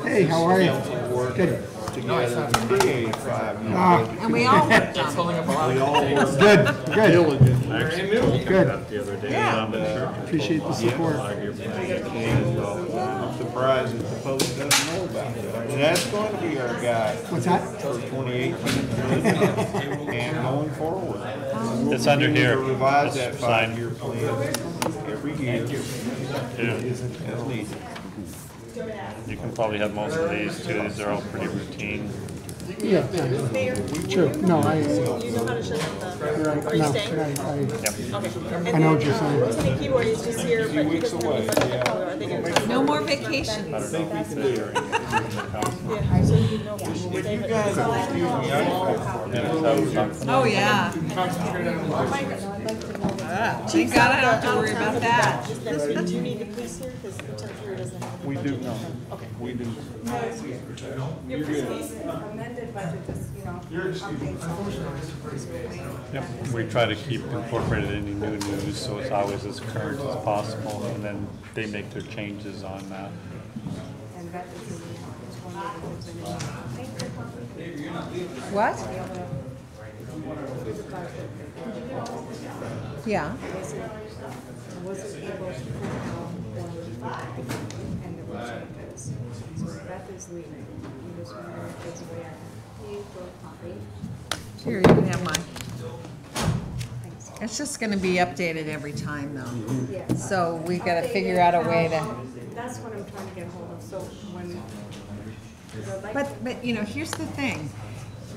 Hey, how are you? Work Good. together to create a 5-year budget. And we all worked on it. We all work Good, good. diligently. Good. The other day. Yeah. Appreciate the support. And I'm surprised that the public doesn't know about it. And that's going to be our guide What's that? for 2018 and going forward. It's under here. We'll revise that Just sign. 5-year plan every year as needed. You can probably have most of these too. These are all pretty routine. Yeah, true. No, I, You know how to shut down the, you're right. are you No, staying? I know what you're saying. Roseanne Keyboard is just here, but he doesn't have any budget color. Are they gonna talk No about more it? vacations. Yeah, so you know. You guys excuse me, Oh, yeah. Gee, God, I don't have to worry about that. Just next week, do you need the police here? Because Lieutenant Fury doesn't have. we do, we do. Amended budget, just, you know, Yep. We try to keep incorporated any new news, so it's always as current as possible, and then they make their changes on that. and that is, What? Yeah. wasn't able to put out and there were changes. So Beth is leaving. He was wondering if there's a way I can. Here, you can have mine. It's just gonna be updated every time though. Yeah. So we've gotta figure out a way to, That's what I'm trying to get hold of, so when, but, you know, here's the thing.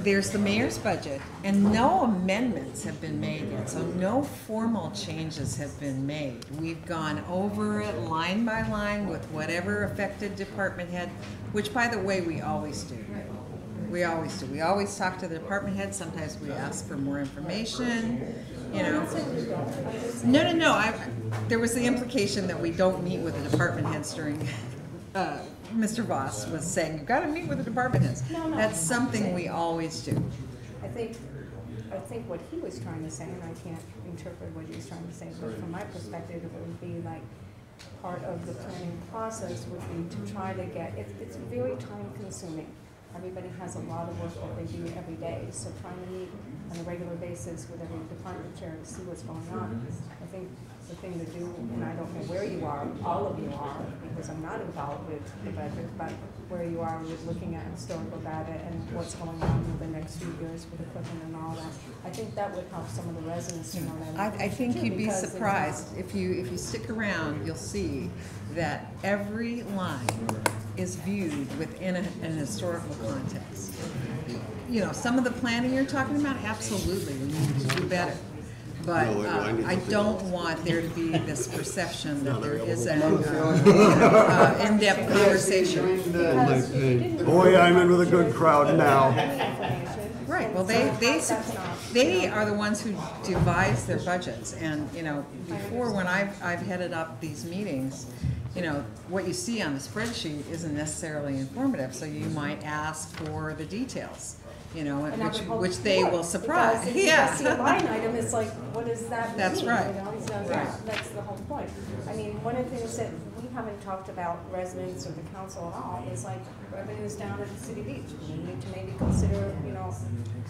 There's the mayor's budget, and no amendments have been made yet, so no formal changes have been made. We've gone over it line by line with whatever affected department head, which, by the way, we always do. We always do. We always talk to the department head. Sometimes we ask for more information, you know. No. There was the implication that we don't meet with the department heads during, Mr. Voss was saying, you've got to meet with the department heads. No. That's something we always do. I think what he was trying to say, and I can't interpret what he was trying to say, but from my perspective, it would be like, part of the planning process would be to try to get, it's very time consuming. Everybody has a lot of work that they do every day, so trying to meet on a regular basis with every department chair to see what's going on. I think the thing to do, and I don't know where you are, all of you are, because I'm not involved with the budget, but where you are with looking at historical data and what's going on in the next few years with equipment and all that. I think that would help some of the residents to know that. I think you'd be surprised. If you stick around, you'll see that every line is viewed within an historical context. You know, some of the planning you're talking about, absolutely, we need to do better. But I don't want there to be this perception that there is an in-depth conversation. Boy, I'm in with a good crowd now. Right, well, they are the ones who devise their budgets, and, you know, before, when I've headed up these meetings, you know, what you see on the spreadsheet isn't necessarily informative, so you might ask for the details, you know, which they will surprise. Yeah. See a line item, it's like, what does that mean? That's right. You know? So that's the whole point. I mean, one of the things that we haven't talked about residents or the council at all is like revenues down at the city beach. We need to maybe consider, you know,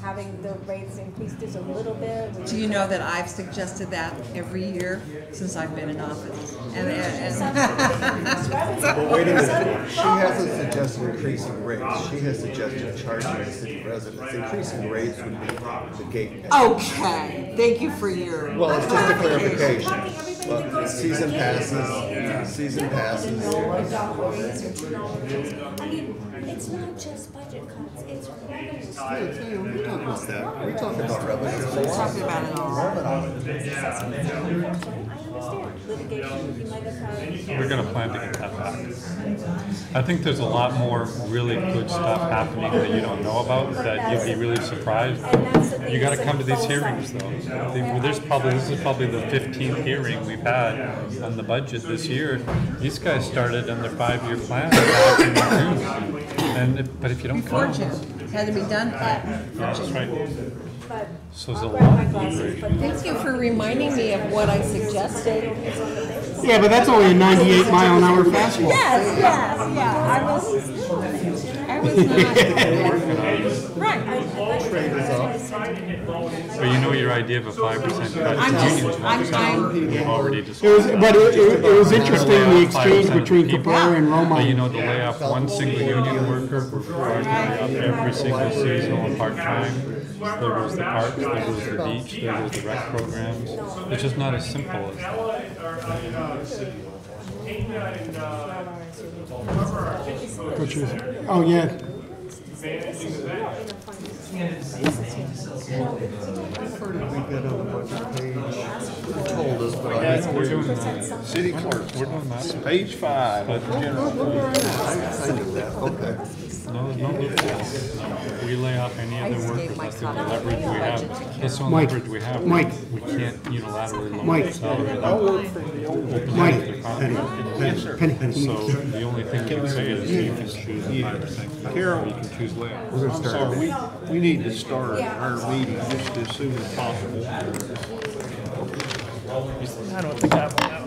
having the rates increased just a little bit. Do you know that I've suggested that every year since I've been in office? But wait a minute, she hasn't suggested increasing rates, she has suggested charging the city residents. Increasing rates would be the gate. Okay, thank you for your. Well, it's just a clarification. Well, season passes. I mean, it's not just budget cuts, it's revenues. We talk about that. We talk about revenue. We're talking about it all. I understand. Litigation, you might have had. We're gonna plan to get that back. I think there's a lot more really good stuff happening that you don't know about, that you'd be really surprised. You gotta come to these hearings though. This is probably the 15th hearing we've had on the budget this year. These guys started on their 5-year plan back in June. But if you don't Before come. June, it had to be done by That's June. right. So there's a I'll grab my lot. glasses, but Thank you for reminding me of what I suggested. Yeah, but that's only a 98-mile-an-hour fastball. Yes, yeah. I was not. Right. Trade is up. But you know your idea of a 5% cut. I'm We've already discussed that. But it was interesting, the exchange 5% between people. Capar and Roma. But you know, to lay off one single union worker before to lay off every single seasonal and part-time. There goes the parks, there goes the beach, there goes the rec programs. It's just not as simple as that. Which is, oh, yeah. I've heard it, we get on the budget page. You told us, but I didn't. We're doing that. City clerk, We're doing that. page 5. But I knew that, okay. no, there's no loopholes. No. We lay off any other workers, that's the only leverage we have. That's the only Mike, leverage we have. Mike. We can't unilaterally lower Mike. the salary. I work for the old Mike, Penny. So the only thing we can say is you can choose a 5% cut, Carol. or you can choose layoff. I'm sorry, we need to start our meeting just as soon as possible. I don't think I have one out.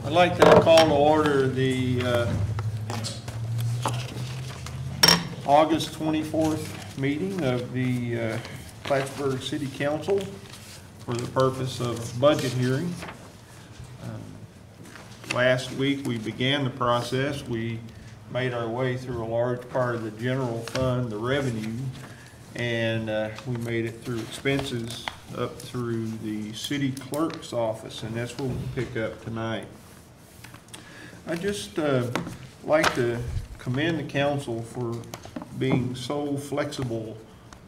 I'd like to call to order the August 24th meeting of the Plattsburgh City Council for the purpose of budget hearing. last week we began the process. We made our way through a large part of the general fund, the revenue, and we made it through expenses up through the city clerk's office, and that's where we'll pick up tonight. I just like to commend the council for being so flexible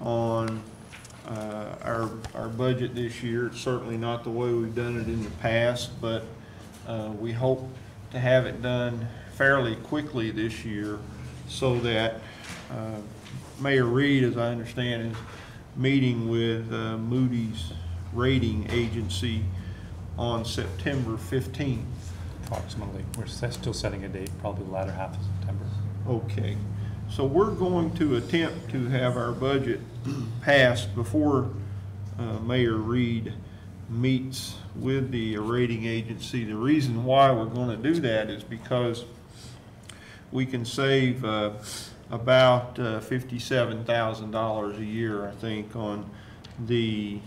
on our budget this year. It's certainly not the way we've done it in the past, but we hope to have it done fairly quickly this year so that Mayor Reed, as I understand, is meeting with Moody's rating agency on September 15th. Approximately. We're still setting a date, probably the latter half of September. Okay. So we're going to attempt to have our budget passed before Mayor Reed meets with the rating agency. The reason why we're going to do that is because we can save about $57,000 a year, I think, on the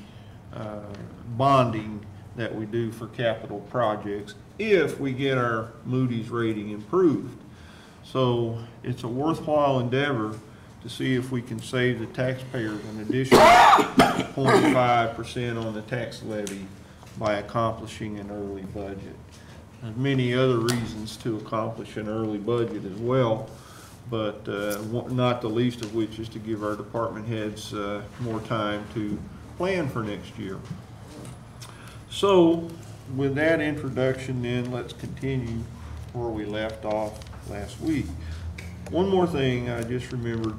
bonding that we do for capital projects if we get our Moody's rating improved. So it's a worthwhile endeavor to see if we can save the taxpayers an additional 0.5% on the tax levy by accomplishing an early budget. There's many other reasons to accomplish an early budget as well, but not the least of which is to give our department heads more time to plan for next year. So with that introduction, then let's continue where we left off last week. One more thing I just remembered.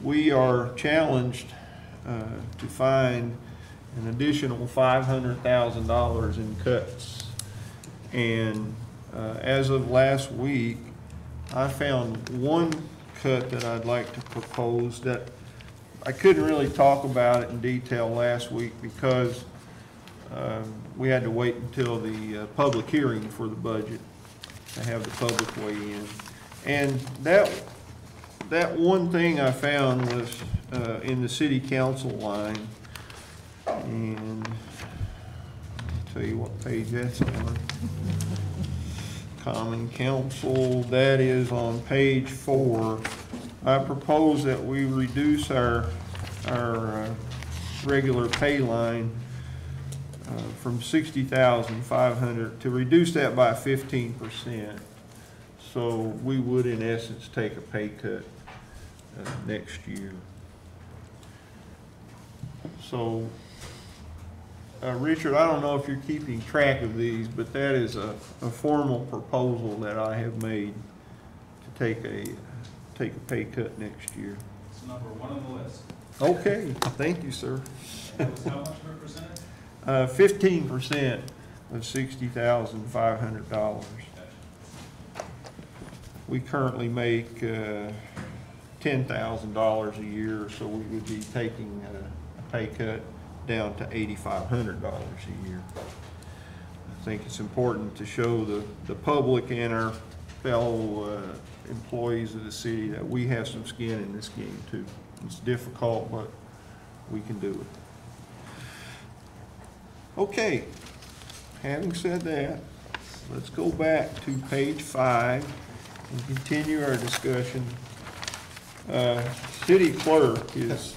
We are challenged to find an additional $500,000 in cuts. And as of last week, I found one cut that I'd like to propose that I couldn't really talk about it in detail last week because we had to wait until the public hearing for the budget to have the public weigh in. And that one thing I found was in the city council line, and I'll tell you what page that's on. Common Council, that is on page 4. I propose that we reduce our regular pay line from $60,500 to reduce that by 15%. So we would, in essence, take a pay cut next year. So, Richard, I don't know if you're keeping track of these, but that is a formal proposal that I have made to take a pay cut next year. It's number 1 on the list. Okay, thank you, sir. That was how much per percentage? 15% of $60,500. We currently make $10,000 a year, so we would be taking a pay cut down to $8,500 a year. I think it's important to show the public and our fellow employees of the city that we have some skin in this game too. It's difficult, but we can do it. Okay, having said that, let's go back to page 5 and continue our discussion. City clerk is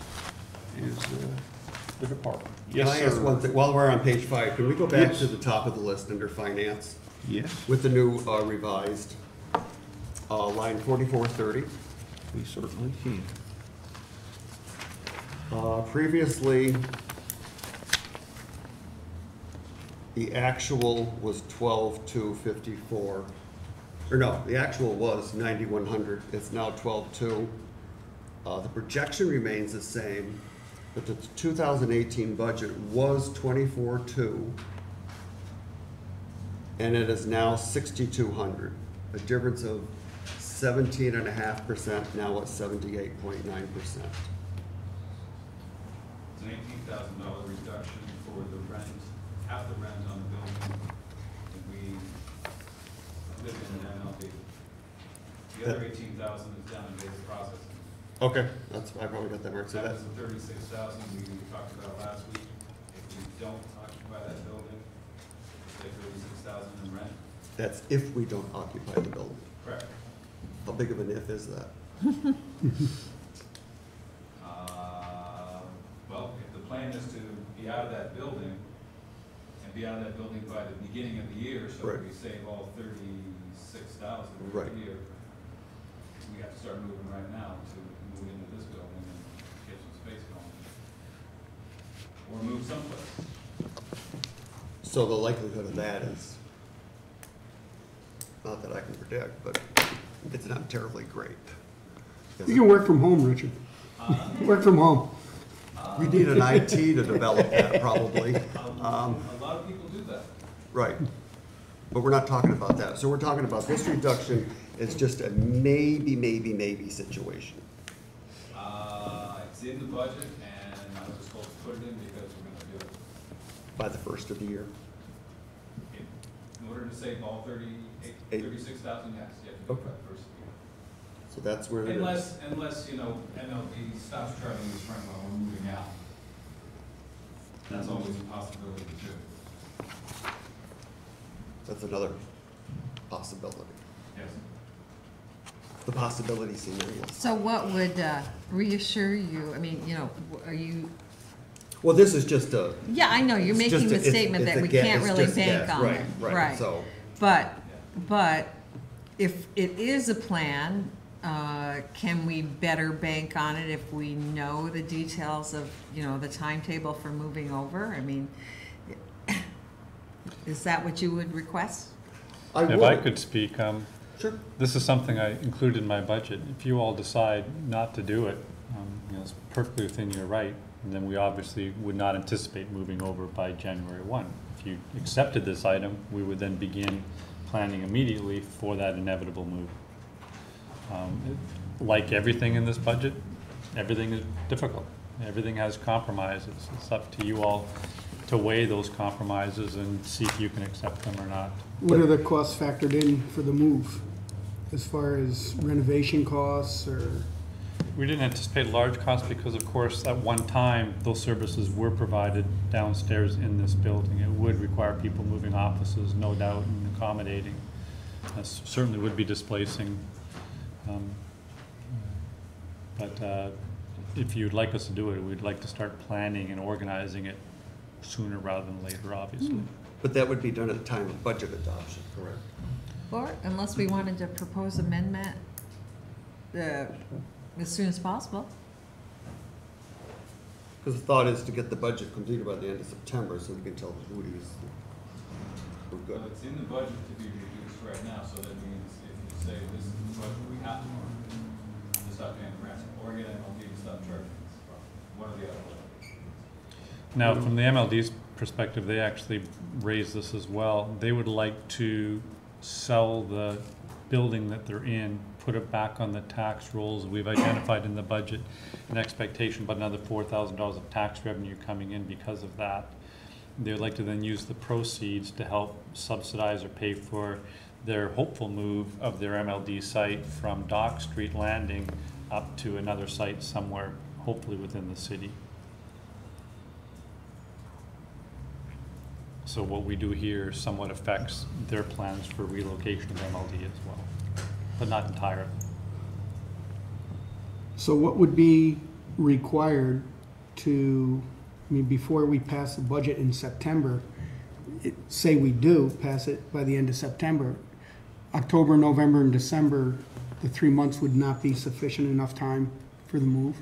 the department. Yes, sir. Can I ask one thing? While we're on page 5, can we go back to the top of the list under finance? Yes. With the new revised line 4430. We certainly can. Previously, the actual was 12,254. Or no, the actual was 9,100. It's now 12,200. The projection remains the same, but the 2018 budget was 24,200, and it is now 6,200. A difference of 17.5%. Now it's 78.9%. It's an $18,000 reduction for the rent, half the rent on the building. And we live in an MLB. The other 18,000 is down in basic processing. Okay, I probably got that marked. So that was the 36,000 we talked about last week. If we don't occupy that building, it's like 36,000 in rent. That's if we don't occupy the building. Correct. How big of an if is that? Well, if the plan is to be out of that building, and be out of that building by the beginning of the year, so Right. we save all 36,000 Right. a year, we have to start moving right now to move into this building and get some space going. Or move someplace. So the likelihood of that is, not that I can predict, but it's not terribly great. You can work from home, Richard. Work from home. We need an IT to develop that, probably. A lot of people do that. Right. But we're not talking about that. So we're talking about this reduction is just a maybe situation. It's in the budget, and I was told to put it in because we're gonna do it. By the first of the year. In order to save all 36,000, yes, you have to do it by the first of the year. So that's where. Unless, you know, MLB stops charging this rent while we're moving out. That's always a possibility too. That's another possibility. Yes. The possibility scenario. So what would reassure you? I mean, you know, are you? Well, this is just a. Yeah, I know, you're it's making just the a- statement it's that a we guess. can't It's really just a bank guess. on it. Right, so. But if it is a plan, can we better bank on it if we know the details of, you know, the timetable for moving over? I mean, is that what you would request? If I could speak, Sure. this is something I included in my budget. If you all decide not to do it, you know, it's perfectly within your right, and then we obviously would not anticipate moving over by January 1. If you accepted this item, we would then begin planning immediately for that inevitable move. Like everything in this budget, everything is difficult. Everything has compromises. It's up to you all to weigh those compromises and see if you can accept them or not. What are the costs factored in for the move? As far as renovation costs or? We didn't anticipate large costs because, of course, at one time, those services were provided downstairs in this building. It would require people moving offices, no doubt, and accommodating. Certainly would be displacing. But if you'd like us to do it, we'd like to start planning and organizing it sooner rather than later, obviously. But that would be done at the time of budget adoption, correct? Or unless we wanted to propose amendment as soon as possible. Because the thought is to get the budget completed by the end of September so we can tell the Hooties we're good. Well, it's in the budget to be reduced right now, so that means if you say this is the budget we have to stop paying the rent, or get MLD to stop charging us, one or the other. Now, from the MLD's perspective, they actually raised this as well. They would like to sell the building that they're in, put it back on the tax rolls. We've identified in the budget an expectation about another $4,000 of tax revenue coming in because of that. They would like to then use the proceeds to help subsidize or pay for their hopeful move of their MLD site from Dock Street Landing up to another site somewhere, hopefully within the city. So what we do here somewhat affects their plans for relocation of MLD as well, but not entirely. So what would be required to, I mean, before we pass the budget in September, say we do pass it by the end of September, October, November, and December, the 3 months would not be sufficient enough time for the move?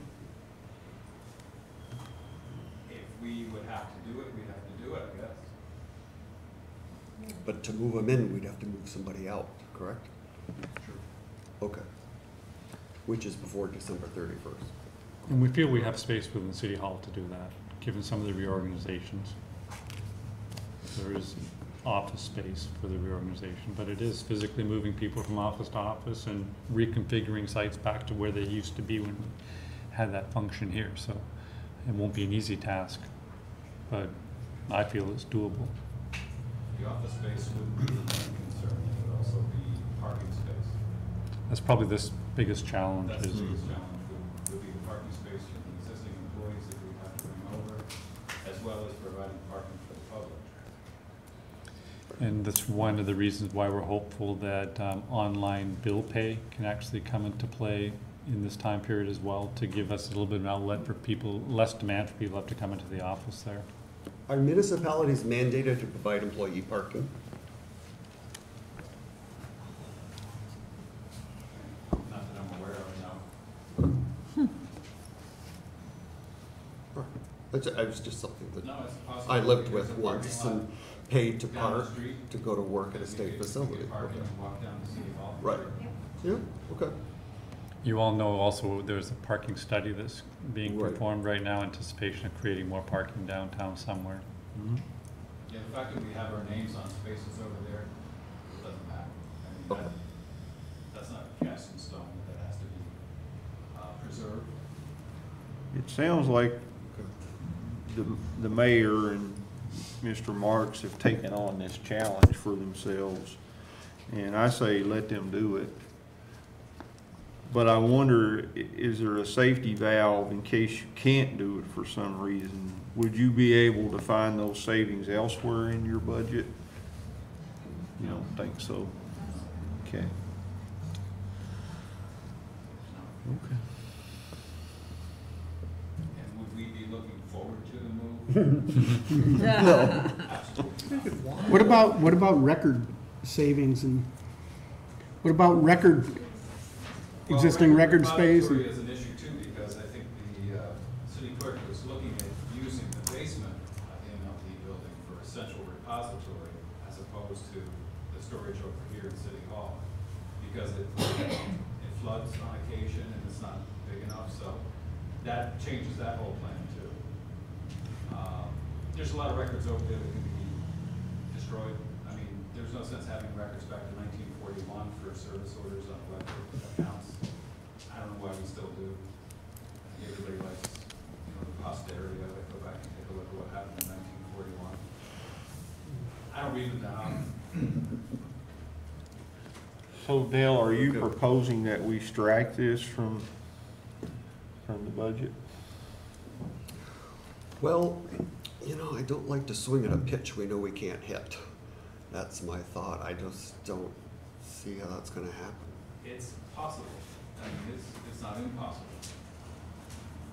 If we would have to do it, we'd have to do it, I guess. But to move them in, we'd have to move somebody out, correct? Sure. Okay. Which is before December 31st. And we feel we have space within City Hall to do that, given some of the reorganizations. There is office space for the reorganization, but it is physically moving people from office to office and reconfiguring sites back to where they used to be when we had that function here. So it won't be an easy task, but I feel it's doable. The office space wouldn't be the main concern, it would also be parking space. That's probably the biggest challenge. That's the biggest challenge, would be the parking space for the existing employees that we have to bring over, as well as providing parking for the public. And that's one of the reasons why we're hopeful that online bill pay can actually come into play in this time period as well, to give us a little bit of an outlet for people, less demand for people to have to come into the office there. Are municipalities mandated to provide employee parking? Not that I'm aware of, no. It was just something that No, it's possible. I lived There's with a parking once lot and paid to down the park street. to go to work at a You state could facility. get parking and walk down to City Hall. Right. Yeah, okay. You all know also there's a parking study that's being Right. performed right now, anticipation of creating more parking downtown somewhere. Yeah, the fact that we have our names on spaces over there, it doesn't matter. I mean, Okay. that's not cast in stone, that has to be preserved. It sounds like the mayor and Mr. Marks have taken on this challenge for themselves. And I say, let them do it. But I wonder, is there a safety valve in case you can't do it for some reason? Would you be able to find those savings elsewhere in your budget? You don't think so? Okay. Okay. And would we be looking forward to the move? No. Absolutely. What about record savings and what about existing record space? Repository is an issue too, because I think the city clerk was looking at using the basement in the building for a central repository as opposed to the storage over here in City Hall, because it floods on occasion and it's not big enough, so that changes that whole plan too. There's a lot of records over there that can be destroyed. I mean, there's no sense having records back to 1941 for service orders on electric accounts. I don't know why we still do. Everybody likes, the posterity of it. Go back and take a look at what happened in 1941. I don't read them down. So Dale, are you proposing that we strike this from the budget? Well, I don't like to swing at a pitch we know we can't hit. That's my thought. I just don't see how that's gonna happen. It's possible. I mean, it's not impossible.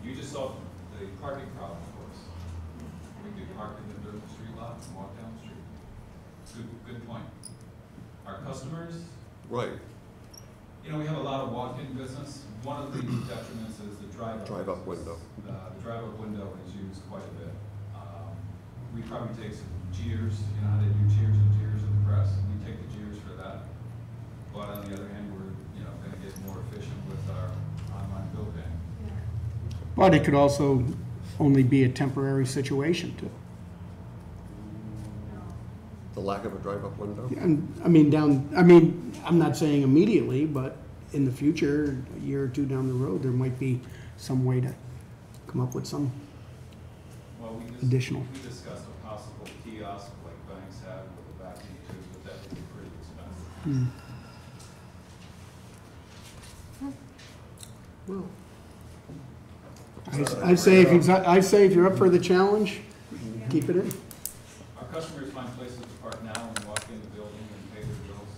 You just saw the parking problem, of course. We could park in the middle of the street lot and walk down the street. Good point. Our customers, Right. we have a lot of walk-in business. One of the detriments is the drive-up. Drive-up business. window. The drive-up window is used quite a bit. We probably take some jeers, how they do cheers and jeers in the press. We take the jeers for that. But on the other hand, we're, gonna get more efficient with our online bill paying. But it could also only be a temporary situation too. The lack of a drive-up window? I'm not saying immediately, but in the future, a year or two down the road, there might be some way to come up with some Well, additional. We discussed a possible kiosk like banks have with a vacuum tube, but that would be pretty expensive. Well, I say if you're up for the challenge, keep it in. Our customers find places to park now and walk in the building and pay their bills,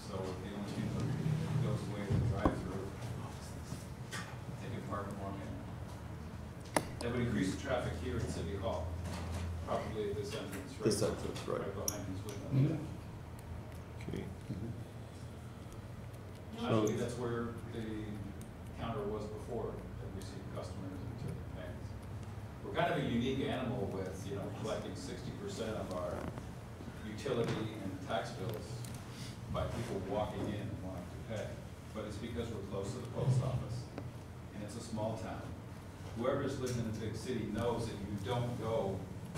so the only thing that goes away is the drive-through. They can park and walk in. That would increase the traffic here at City Hall, probably at this entrance, right? This entrance, right. Behind these windows. Okay. Actually, that's where the counter was before, that received customers and took payments. We're kind of a unique animal with, collecting 60% of our utility and tax bills by people walking in and wanting to pay. But it's because we're close to the post office, and it's a small town. Whoever's lived in a big city knows that you don't go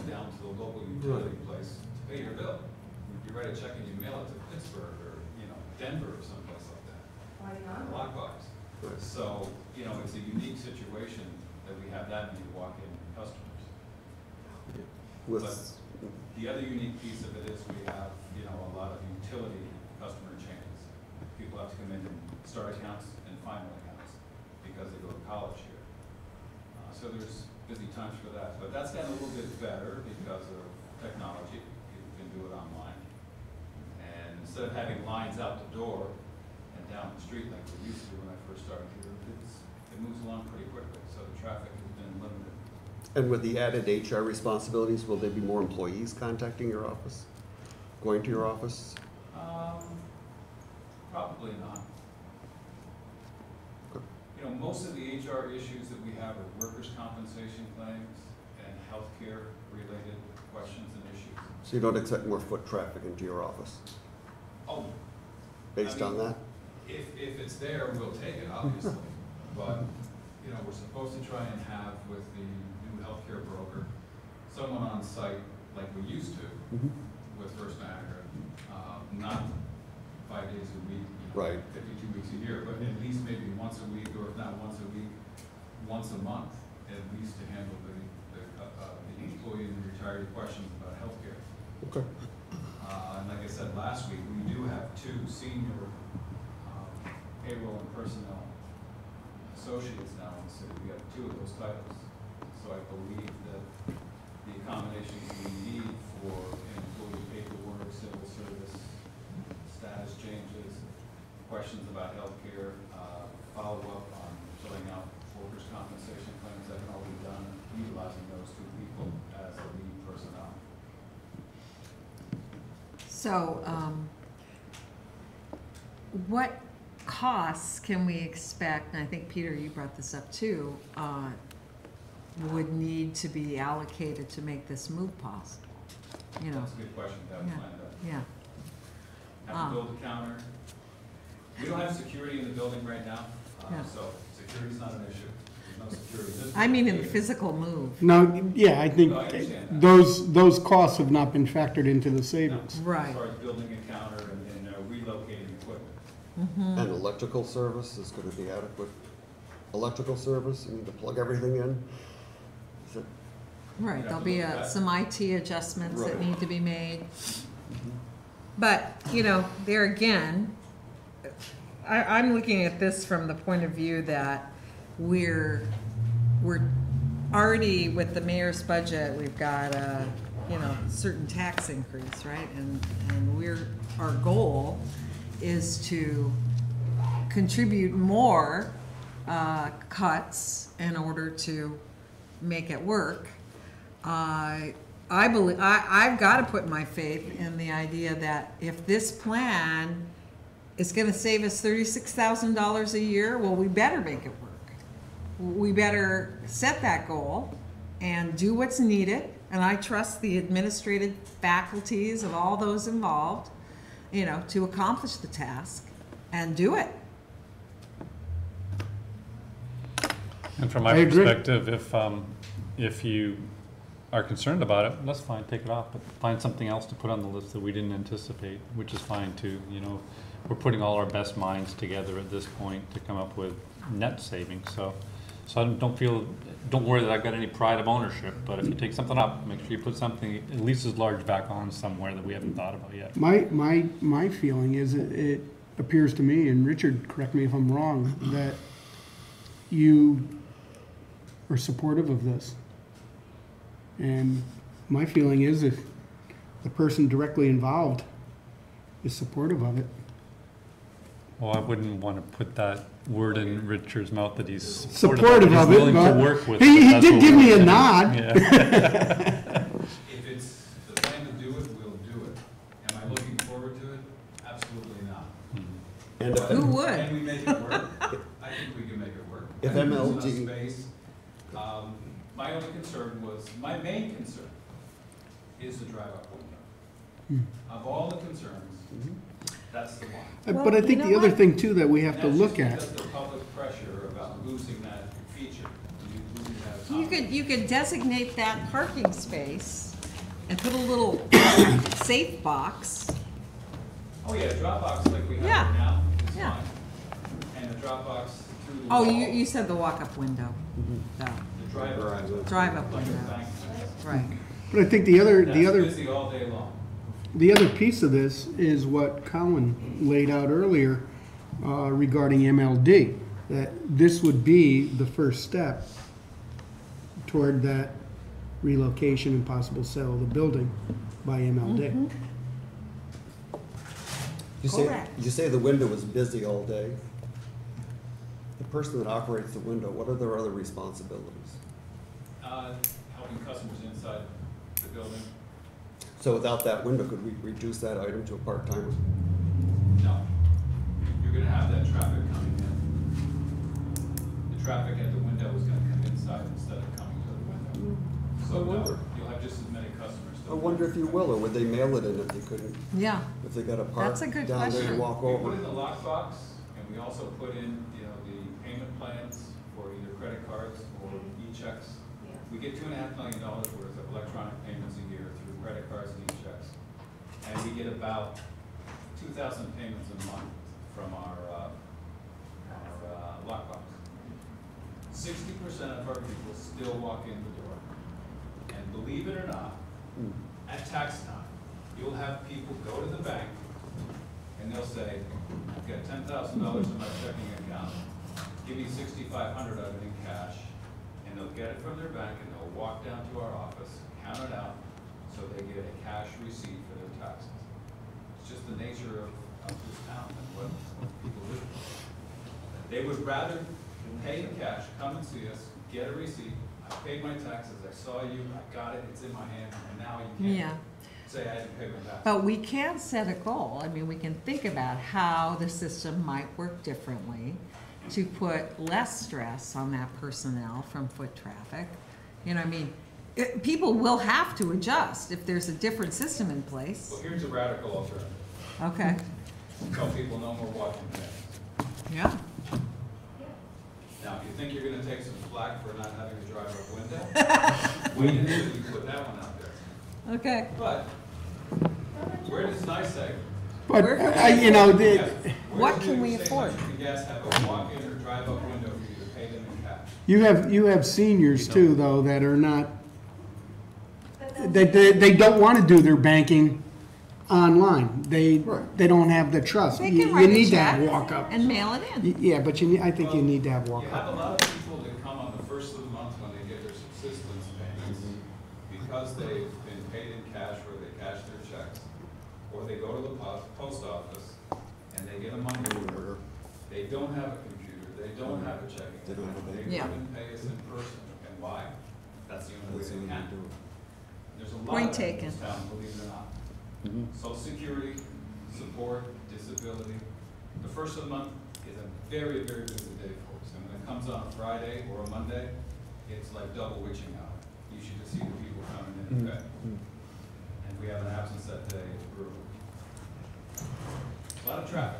down to the local utility place to pay your bill. You write a check and you mail it to Pittsburgh or, Denver or someplace like that. Why not? Lockbox. So, it's a unique situation that we have that many walk-in customers. But the other unique piece of it is we have, a lot of utility customer chains. People have to come in and start accounts and final accounts because they go to college here. So there's busy times for that. But that's gotten a little bit better because of technology. People can do it online. instead of having lines out the door and down the street like we used to when I first started here, it moves along pretty quickly, so the traffic has been limited. And with the added HR responsibilities, will there be more employees contacting your office? Going to your office? Probably not. You know, most of the HR issues that we have are workers' compensation claims and healthcare related questions and issues. So you don't expect more foot traffic into your office? Oh. Based on that? If it's there, we'll take it, obviously. But, you know, we're supposed to try and have with the new healthcare broker, someone on site like we used to with First Niagara, not 5 days a week, you know, right. 52 weeks a year, but at least maybe once a week, or if not once a week, once a month, at least to handle the employee and the retiree questions about healthcare. Okay. And like I said last week, we do have 2 senior payroll and personnel associates now in the city. We have 2 of those titles. So I believe that the accommodations we need for employee paperwork, civil service, status changes, questions about healthcare, follow-up on filling out workers' compensation claims, that can all be done utilizing those 2 people as the lead personnel. So, what costs can we expect, and I think, Peter, you brought this up too, would need to be allocated to make this move possible? You know. That's a good question, that was Yeah. planned out. Yeah. Have to build a counter. We don't have security in the building right now, Yeah. so security's not an issue. There's no security. This I mean in the building. physical move. No, yeah, I think No, I understand that. those costs have not been factored into the savings. Right. As far as building a counter and relocating equipment. And electrical service is going to be adequate? Electrical service, you need to plug everything in? Is it? Right, You have there'll to be look at that. some IT adjustments that Right. need to be made. But, you know, there again, I'm looking at this from the point of view that we're already, with the mayor's budget, we've got a, you know, certain tax increase, right? And our goal is to contribute more cuts in order to make it work. I believe, I've got to put my faith in the idea that if this plan is going to save us $36,000 a year, well, we better make it work. We better set that goal and do what's needed. And I trust the administrative faculties of all those involved, you know, to accomplish the task and do it. And from I my agree. perspective, if you are concerned about it, that's fine, take it off, but find something else to put on the list that we didn't anticipate, which is fine too. You know, we're putting all our best minds together at this point to come up with net savings. So I don't worry that I've got any pride of ownership, but if you take something up, make sure you put something at least as large back on somewhere that we haven't thought about yet. My feeling is it appears to me, and Richard, correct me if I'm wrong, that you are supportive of this. And my feeling is if the person directly involved is supportive of it. Well, I wouldn't want to put that word in Richard's mouth that he's Supportive of he's it, willing but to work with. he but that's did what give we're me a gonna do. nod. Yeah. If it's the plan to do it, we'll do it. Am I looking forward to it? Absolutely not. And if, Who would? Can we make it work? I think we can make it work. If I think there's MLD enough space. My only concern was, my main concern is the drive-up window. Of all the concerns, that's the one. Well, But I you think know the other what? thing too that we have to And look that's at, just because of the public pressure about losing that feature. Losing that You could designate that parking space and put a little safe box. Oh, yeah, Dropbox like we have Yeah. right now is Yeah. fine. And the Dropbox through the Oh, wall. you said the walk-up window. The drive-up. Drive-up Like a window. bank. Right. but I think the other That's busy all day long. the other piece of this is what Colin laid out earlier regarding MLD, that this would be the first step toward that relocation and possible sale of the building by MLD. Correct. You say the window was busy all day. The person that operates the window, what are their other responsibilities? Helping customers inside the building. So without that window, could we reduce that item to a part-timer? No. You're gonna have that traffic coming in. The traffic at the window is gonna come inside instead of coming to the window. So no, you'll have just as many customers. I wonder if you will, or would they mail it in if they couldn't? Yeah. If they got a park That's a good down there question. and walk We over? put in the lockbox, and we also put in, the payment plans for either credit cards or e-checks. We get $2.5 million worth of electronic payments a year through credit cards and e-checks. And we get about 2,000 payments a month from our lockbox. 60% of our people still walk in the door. And believe it or not, at tax time, you'll have people go to the bank and they'll say, I've got $10,000 in my checking account, give me $6,500 of it in cash, and they'll get it from their bank and they'll walk down to our office, count it out, so they get a cash receipt for their taxes. It's just the nature of this town and what people do. They would rather pay in cash, come and see us, get a receipt, I paid my taxes, I saw you, I got it, it's in my hand, and now you can't say I didn't pay my taxes. But we can set a goal. I mean, we can think about how the system might work differently to put less stress on that personnel from foot traffic. You know, I mean, people will have to adjust if there's a different system in place. Well, here's a radical alternative. Okay. Tell people no more walking paths. Yeah. Now, if you think you're gonna take some flack for not having a drive-up window, wait until you put that one out there. Okay. But, where does NICEAG? But, you know, What can we afford? You guys have a walk-in or drive-up window for you to pay them in cash. you have seniors too, though, that are not, they don't want to do their banking online. They don't have the trust. They You can write a need to check have walk-up. and mail it in. Yeah, but I think you need to have You have a walk-up. lot of people that come on the first of the month when they get their subsistence payments, because they've been paid in cash or they cash their checks, or they go to the post office and they get a money order. They don't have a computer, they don't have a checking account, they Yeah. wouldn't pay us in person. And why? That's the only way they can. There's a lot Point of taken. in this town, believe it or not. Social Security, support, disability. The first of the month is a very, very busy day, folks. And when it comes on a Friday or a Monday, it's like double witching hour. You should just see the people coming in and pay. And if we have an absence that day, it's brutal. A lot of traffic,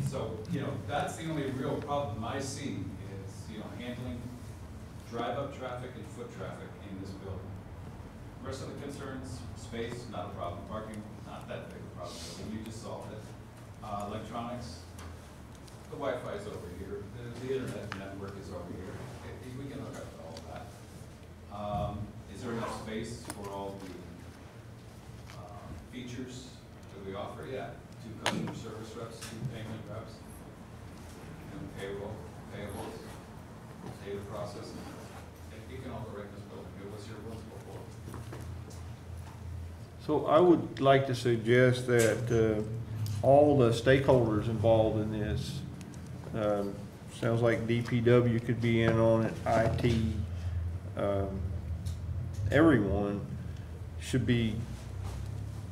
so, you know, that's the only real problem I see is, you know, handling drive-up traffic and foot traffic in this building. Rest of the concerns, space, not a problem. Parking, not that big a problem. You just solved it. Electronics, the Wi-Fi is over here. The internet network is over here. We can hook up to all that. Is there enough space for all the features that we offer? Yeah. 2 customer service reps, 2 payment reps, and payroll, payables, data processing. You can all go right in this building. It was here once before. So I would like to suggest that all the stakeholders involved in this, sounds like DPW could be in on it, IT, everyone should be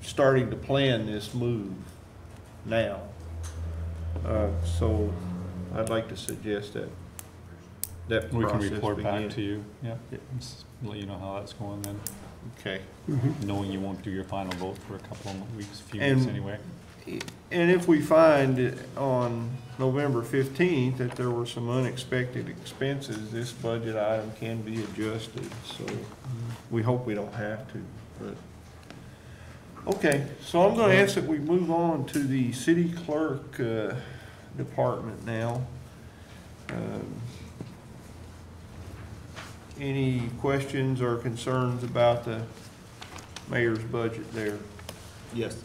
starting to plan this move now. So I'd like to suggest that We can process report back begin. to you, yeah, just let you know how that's going then, Okay. knowing you won't do your final vote for a couple of weeks, few And- weeks anyway. And if we find on November 15th that there were some unexpected expenses, this budget item can be adjusted, so we hope we don't have to, but. Okay, so I'm gonna ask that we move on to the city clerk, department now. Any questions or concerns about the mayor's budget there? Yes.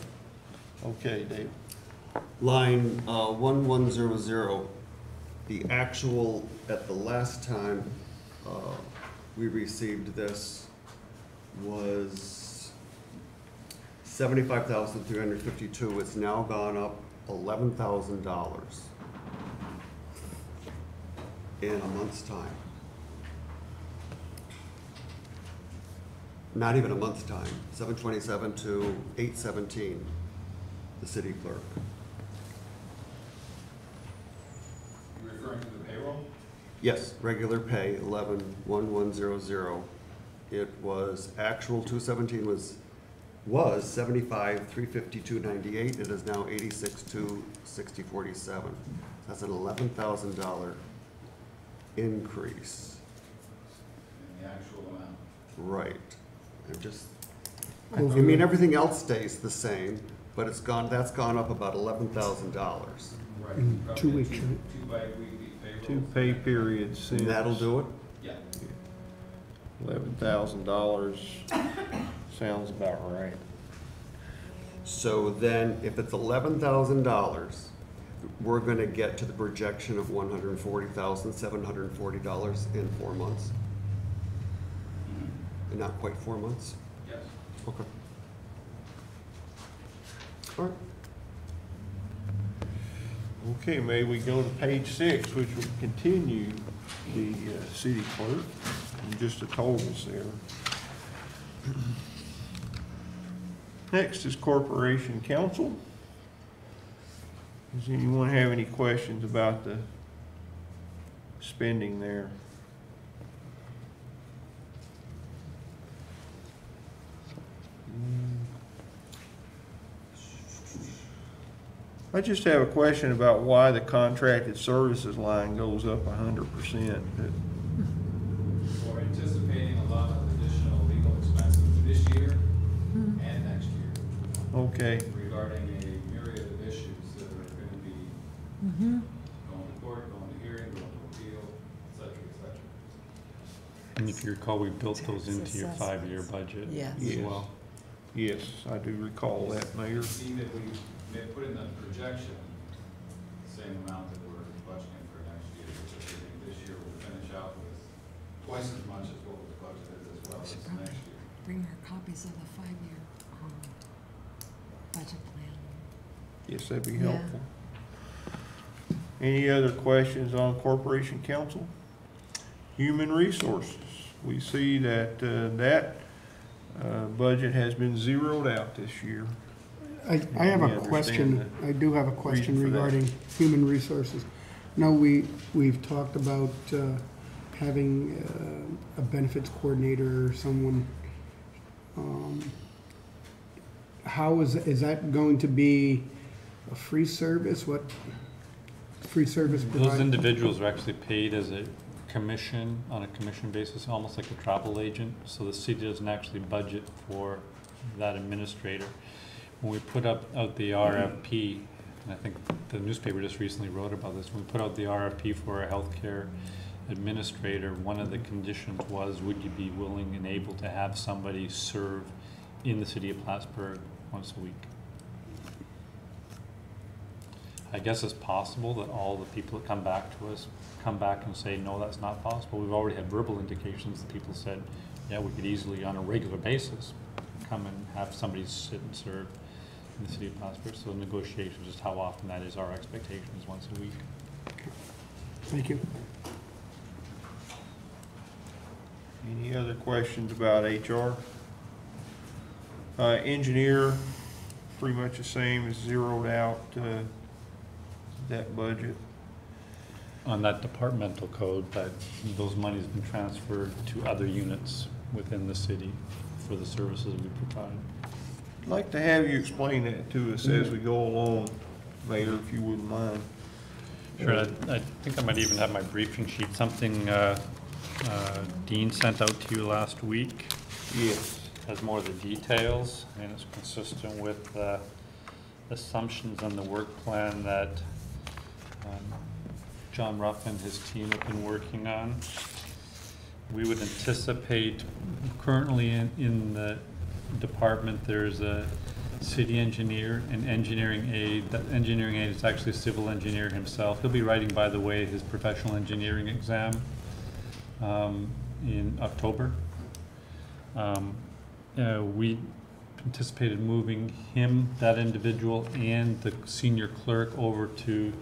Okay, Dave. Line 1100, the actual at the last time we received this was $75,352. It's now gone up $11,000 in a month's time. Not even a month's time, 7/27 to 8/17, the city clerk. You're referring to the payroll? Yes, regular pay, 11,110. It was, actual 2/17 was 75,352.98. It is now 86,260.47. That's an $11,000 increase. In the actual amount? Right. And just, I mean, everything else stays the same, but that's gone up about $11,000. Right. In 2 weeks, Two right? bi-weekly payrolls. 2 pay periods since. That'll do it? Yeah. $11,000 sounds about right. So then, if it's $11,000, we're gonna get to the projection of $140,740 in 4 months? And not quite 4 months? Yes. Okay. All right. Okay, may we go to page 6, which will continue the city clerk, and just the totals there. Next is Corporation Council. Does anyone have any questions about the spending there? I just have a question about why the contracted services line goes up 100%. We're anticipating a lot of additional legal expenses this year and next year. Okay, Regarding a myriad of issues that are going to be going to court, going to hearing, going to appeal, et cetera, et cetera. And if you recall, we built those into your 5-year budget Yes. as well. yes, I do recall that, Mayor. You see that we put in the projection the same amount that we're budgeting for next year, which I think this year we'll finish out with twice as much as what was budgeted as well as next year. Bring our copies of the 5-year budget plan. Yes, that'd be Yeah. helpful. Any other questions on Corporation Council? Human Resources. We see that budget has been zeroed out this year. I have We a understand question, the I do have a question reason for that. regarding human resources. Now, we've talked about having a benefits coordinator or someone. How is that going to be a free service? What free service Those provider? individuals are actually paid as a commission, on a commission basis, almost like a travel agent. So the city doesn't actually budget for that administrator. When we put out the RFP, and I think the newspaper just recently wrote about this, when we put out the RFP for a healthcare administrator, one of the conditions was, would you be willing and able to have somebody serve in the city of Plattsburgh once a week? I guess it's possible that all the people that come back to us come back and say, no, that's not possible. We've already had verbal indications that people said, yeah, we could easily, on a regular basis, come and have somebody sit and serve in the city of Plattsburgh. So the negotiations, just how often that is, our expectation is once a week. Thank you. Any other questions about HR? Engineer, pretty much the same, is zeroed out that budget. On that departmental code, that those monies have been transferred to other units within the city for the services we provide. I'd like to have you explain that to us as we go along, Mayor, if you wouldn't mind. Sure, I think I might even have my briefing sheet, something Dean sent out to you last week. Yes. Has more of the details, and it's consistent with assumptions on the work plan that John Ruff and his team have been working on. We would anticipate, currently in the department, there's a city engineer and engineering aide. That engineering aide is actually a civil engineer himself. He'll be writing, by the way, his professional engineering exam in October. We anticipated moving that individual and the senior clerk over to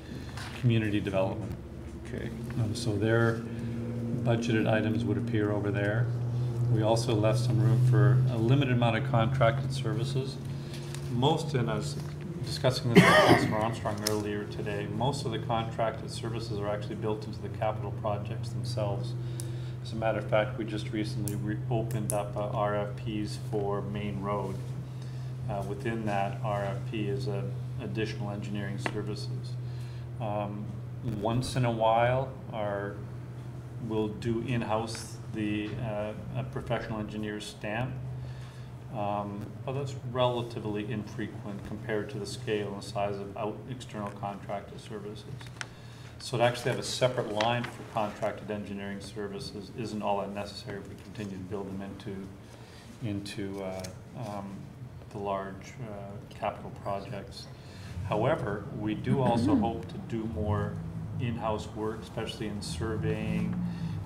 community development. Okay. So their budgeted items would appear over there. We also left some room for a limited amount of contracted services. Most, and I was discussing this with Councilor Armstrong earlier today, most of the contracted services are actually built into the capital projects themselves. As a matter of fact, we just recently opened up RFPs for Main Road. Within that RFP is additional engineering services. Once in a while, we'll do in-house the professional engineer's stamp, but that's relatively infrequent compared to the scale and size of external contracted services. So to actually have a separate line for contracted engineering services isn't all that necessary if we continue to build them into the large capital projects. However, we do also hope to do more in-house work, especially in surveying,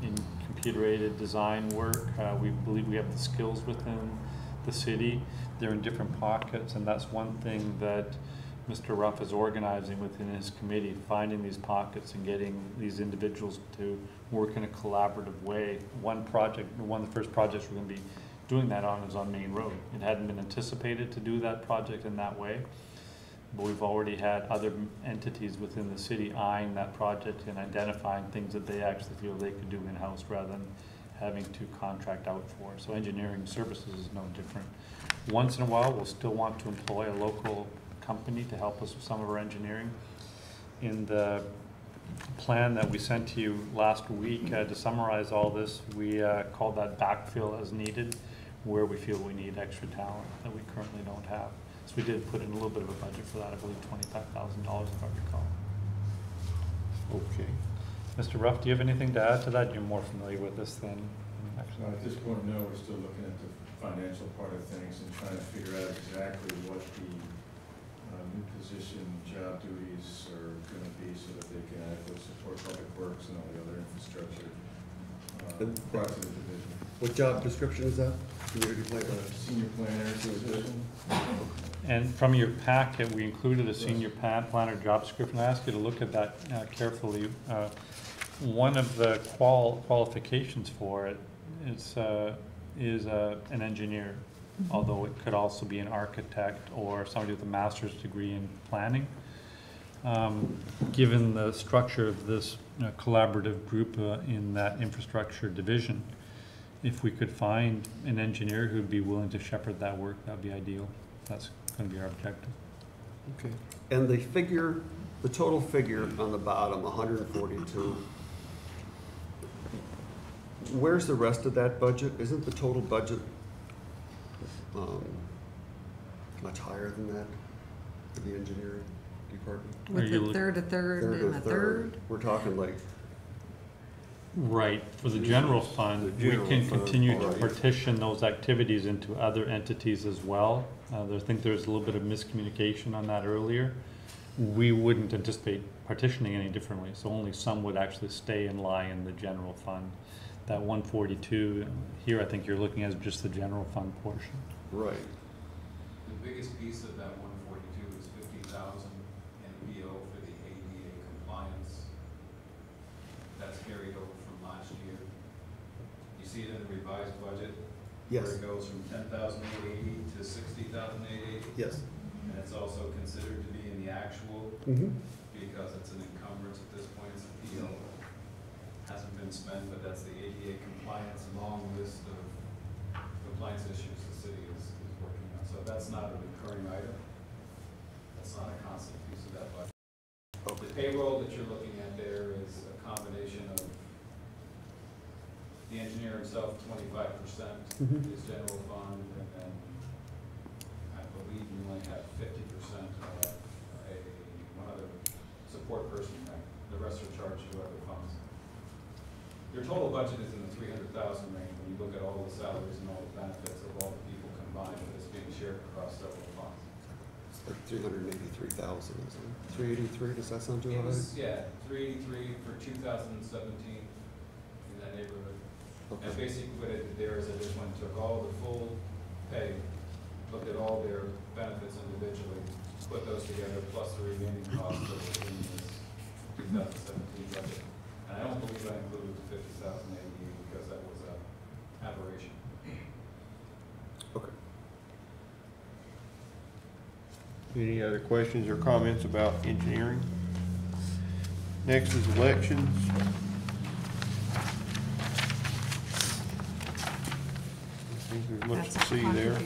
in computer-aided design work. We believe we have the skills within the city. They're in different pockets, and that's one thing that Mr. Ruff is organizing within his committee, finding these pockets and getting these individuals to work in a collaborative way. One of the first projects we're going to be doing that on is on Main Road. It hadn't been anticipated to do that project in that way, but we've already had other entities within the city eyeing that project and identifying things that they actually feel they could do in-house rather than having to contract out for. So engineering services is no different. Once in a while, we'll still want to employ a local company to help us with some of our engineering. In the plan that we sent to you last week, to summarize all this, we called that backfill as needed, where we feel we need extra talent that we currently don't have. So we did put in a little bit of a budget for that, I believe $25,000 if I recall. Okay. Mr. Ruff, do you have anything to add to that? You're more familiar with this than actually. At this point, no, we're still looking at the financial part of things and trying to figure out exactly what the new position, job duties are going to be so that they can adequately support public works and all the other infrastructure brought to the division. What job description is that? Community planner? Senior planner position. And from your packet, we included a senior planner job description. I ask you to look at that carefully. One of the qualifications for it is an engineer, although it could also be an architect or somebody with a master's degree in planning. Given the structure of this collaborative group in that infrastructure division, if we could find an engineer who'd be willing to shepherd that work, that'd be ideal. That's going to be our objective. Okay. And the figure, the total figure on the bottom, 142. Where's the rest of that budget? Isn't the total budget much higher than that for the engineering department? With a third, and a third? We're talking like... Right. For the general fund, we can continue to partition those activities into other entities as well. I think there's a little bit of miscommunication on that earlier. We wouldn't anticipate partitioning any differently, so only some would actually stay and lie in the general fund. That 142 here, I think you're looking at just the general fund portion. Right. The biggest piece of that 142 is 50,000 in EO for the ADA compliance. That's carried over from last year. You see it in the revised budget? Yes. Where it goes from 10,880 to 60,880? Yes. And it's also considered to be in the actual because it's an encumbrance at this point, it's a PO. Hasn't been spent, but that's the ADA compliance long list of compliance issues the city is working on. So that's not a recurring item. That's not a constant piece of that budget. Okay. The payroll that you're looking at there is a combination of the engineer himself, 25% is general fund, and then I believe you only have 50% of one other support person. The rest are charged to other funds. Your total budget is in the 300,000 range when you look at all the salaries and all the benefits of all the people combined, but it's being shared across several funds. It's like 383,000, isn't it? 383, does that sound too high? Yeah, 383 for 2017 in that neighborhood. Okay. And basically what I did there is I just went and took all the full pay looked at all their benefits individually, put those together, plus the remaining costs that were in this 2017 budget. And I don't believe I included the 50,000 ADU because that was an aberration. Okay. Any other questions or comments about engineering? Next is elections. I think there's much to see there.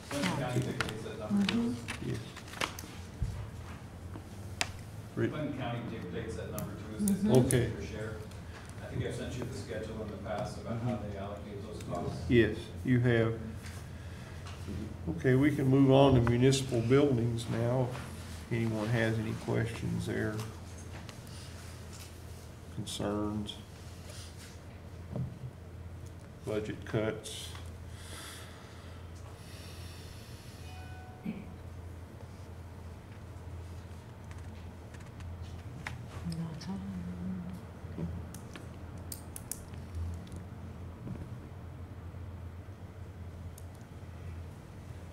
Clinton County dictates that number to us. Yes. Clinton County dictates that number to us. It's Okay. per share. I think I've sent you the schedule in the past about how they allocate those costs. Yes, you have. Okay, we can move on to municipal buildings now. If anyone has any questions there, concerns, budget cuts.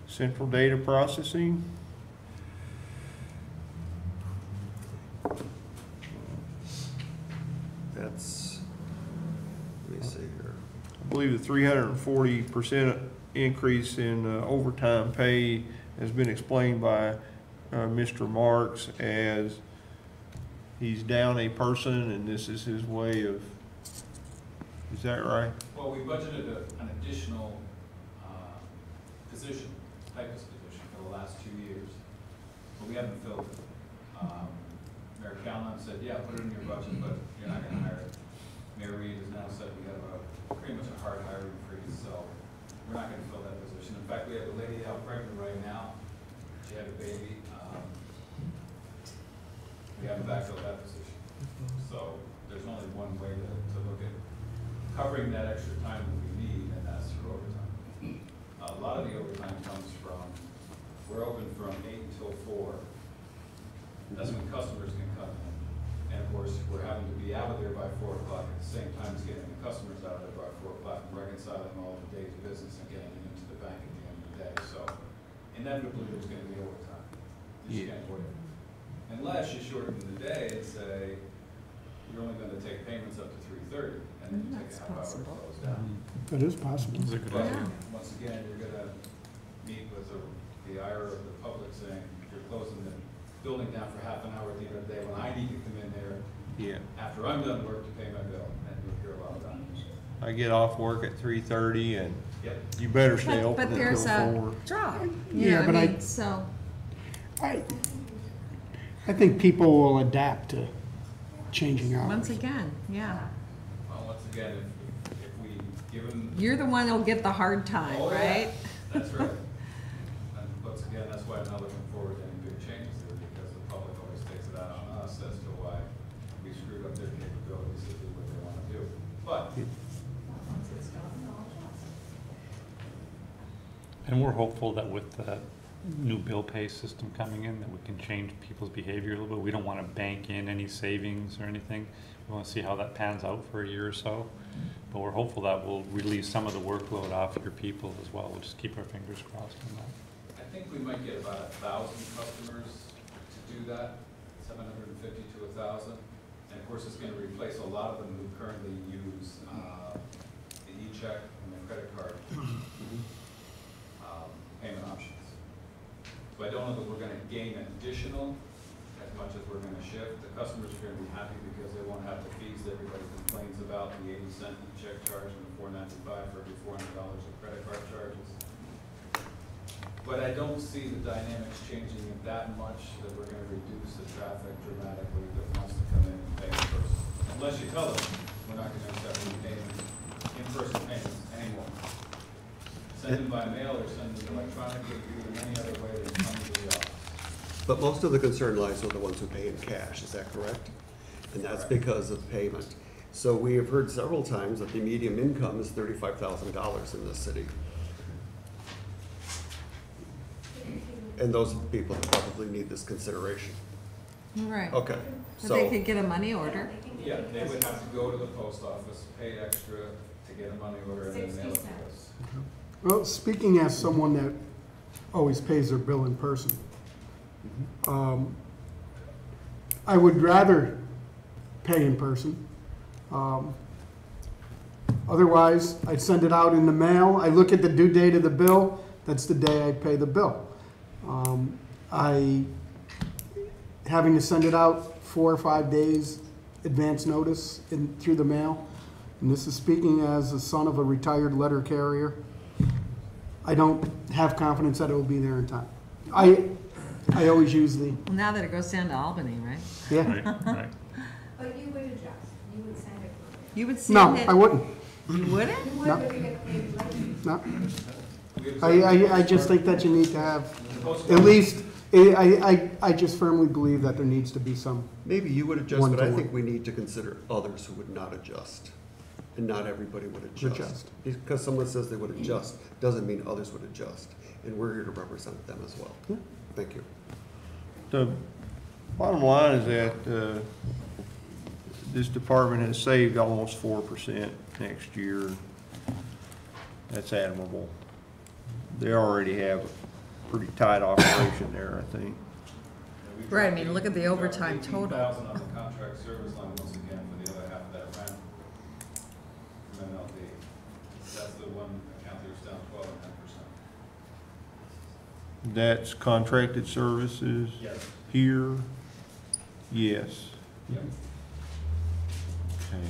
Central data processing. That's, let me see here. I believe the 340% increase in overtime pay has been explained by Mr. Marks as he's down a person and this is his way of, is that right? Well, we budgeted an additional position, typist position for the last 2 years, but we haven't filled it. Mayor Callan said, yeah, put it in your budget, but you're not gonna hire it. Mayor Reed has now said we have pretty much a hard hiring freeze, so we're not gonna fill that position. In fact, we have a lady out pregnant right now. She had a baby. We haven't backfilled that position. So there's only one way to look at covering that extra time that we need, and that's through overtime. A lot of the overtime comes from, we're open from 8 until 4. That's when customers can come in. And of course, we're having to be out of there by 4 o'clock at the same time as getting the customers out of there by 4 o'clock and reconciling all the days of business and getting it into the bank at the end of the day. So inevitably, there's going to be overtime. You just can't avoid it. Unless you shorten the day and say, you're only going to take payments up to 3:30, and then you take a half hour to close down. That is possible. But once again, you're gonna meet with the ire of the public saying, you're closing the building down for half an hour at the end of the day when I need to come in there after I'm done work to pay my bill, and you'll hear a lot of that. I get off work at 3:30 and Yep. you better stay open But until there's 4. a draw. Yeah, but I- so. I think people will adapt to changing hours. Once again, yeah. Well, once again, if we give them. You're the one who'll get the hard time, Oh, yeah. right? That's right. And once again, that's why I'm not looking forward to any big changes there, because the public always takes it out on us as to why we screwed up their capabilities to do what they want to do. But And we're hopeful that with the new bill pay system coming in, that we can change people's behavior a little bit. We don't want to bank in any savings or anything. We want to see how that pans out for a year or so. But we're hopeful that will release some of the workload off your people as well. We'll just keep our fingers crossed on that. I think we might get about 1,000 customers to do that, 750 to 1,000. And of course, it's going to replace a lot of them who currently use the e-check and the credit card payment options. So I don't know that we're going to gain additional as much as we're going to shift. The customers are going to be happy because they won't have the fees that everybody complains about, the 80-cent e-check charge and the $4.95 for every $400 of credit card charges. But I don't see the dynamics changing it that much that we're going to reduce the traffic dramatically that wants to come in and pay in person. Unless you tell them we're not going to accept any payments, in-person payments anymore. Send them by mail or send them electronically, do them any other way than come to the office. But most of the concern lies with the ones who pay in cash, is that correct? And that's because of payment. So we have heard several times that the median income is $35,000 in this city. And those people probably need this consideration. Right. Okay, But so. they could get a money order. Yeah, they would have to go to the post office, pay extra to get a money order and then mail it to us. Well, speaking as someone that always pays their bill in person, I would rather pay in person. Otherwise, I send it out in the mail. I look at the due date of the bill. That's the day I pay the bill. Having to send it out 4 or 5 days advance notice through the mail. And this is speaking as a son of a retired letter carrier. I don't have confidence that it will be there in time. I always use the, Well, now that it goes down to Albany, right? yeah. Right. But you would adjust, you would send it. You would send No, it. I wouldn't. You wouldn't? You would, No. but you get paid later. No. I just think that you need to have, at least, I just firmly believe that there needs to be some. Maybe you would adjust, but I One-to-one. think we need to consider others who would not adjust. And not everybody would adjust. Adjust. Because someone says they would adjust, doesn't mean others would adjust. And we're here to represent them as well. Yeah. Thank you. The bottom line is that this department has saved almost 4% next year. That's admirable. They already have a pretty tight operation there, I think. Right, I mean, look at the overtime total. 18,000 on the contract service line once again for the other half of that rent from MLD. That's the one account that's down 12.5%. That's contracted services? Yes. Here? Yes. Yep. Okay.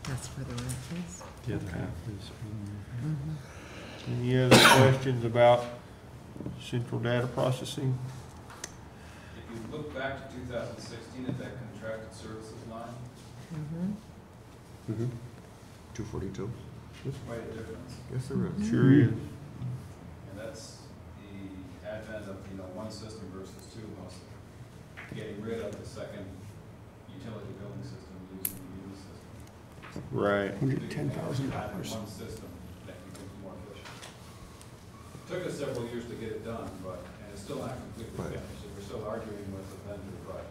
That's for the reference. The other half is. Any other questions about central data processing? If you look back to 2016 at that contracted services line, Mm-hmm. 242. there's quite a difference. Yes, there is. Sure is. And that's the advent of, one system versus two, mostly. Getting rid of the second utility billing system, using the unit system. Right. $110,000. Having one system that becomes more efficient. Took us several years to get it done, and it's still not completely Right. finished. We're still arguing with the vendor, but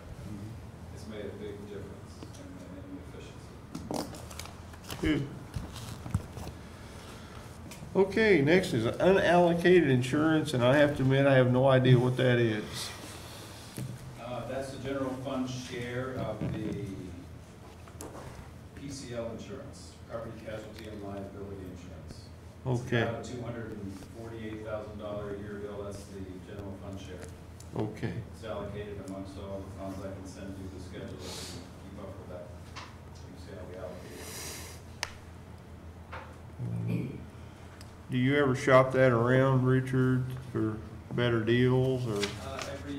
it's made a big difference in the efficiency. Good. Okay, next is unallocated insurance, and I have to admit, I have no idea what that is. That's the general fund share of the PCL insurance, property casualty and liability insurance. Okay, It's about $248,000 a year bill, that's the general fund share. okay. It's allocated amongst all the funds. I can send you the schedule if you can keep up with that. You can see how we allocate it. Do you ever shop that around, Richard, for better deals, or? Every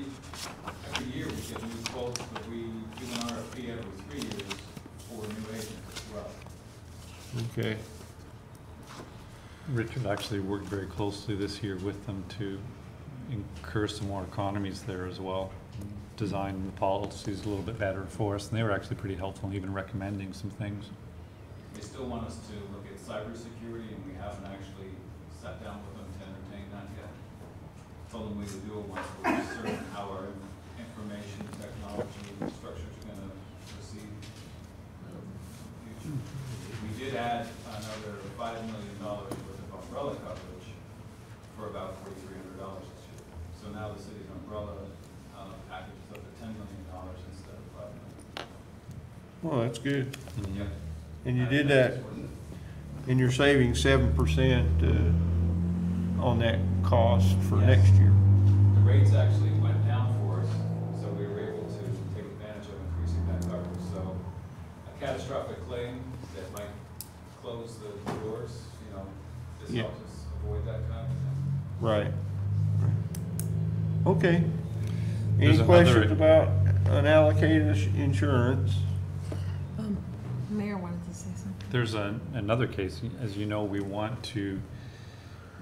year we get new quotes, but we do an RFP every 3 years for new agents as well. Okay. Richard actually worked very closely this year with them to incur some more economies there as well. Design the policies a little bit better for us, and they were actually pretty helpful, even recommending some things. They still want us to look at cybersecurity, and we haven't actually sat down with them to entertain that yet. Told them we would do it once we're certain how our information technology structure is going to proceed. We did add another $5 million worth of umbrella coverage for about $4,300 this year. So now the city's umbrella package is up to $10 million instead of $5 million. Well, that's good. Yep. And you did that, and you're saving 7% on that cost for Yes. next year. The rates actually went down for us, so we were able to take advantage of increasing that coverage. So a catastrophic claim that might close the doors, this Yeah. helps us avoid that kind of thing. Right. Okay. There's Any another- questions about unallocated insurance? Mayor wanted to say something. There's another case, as you know, we want to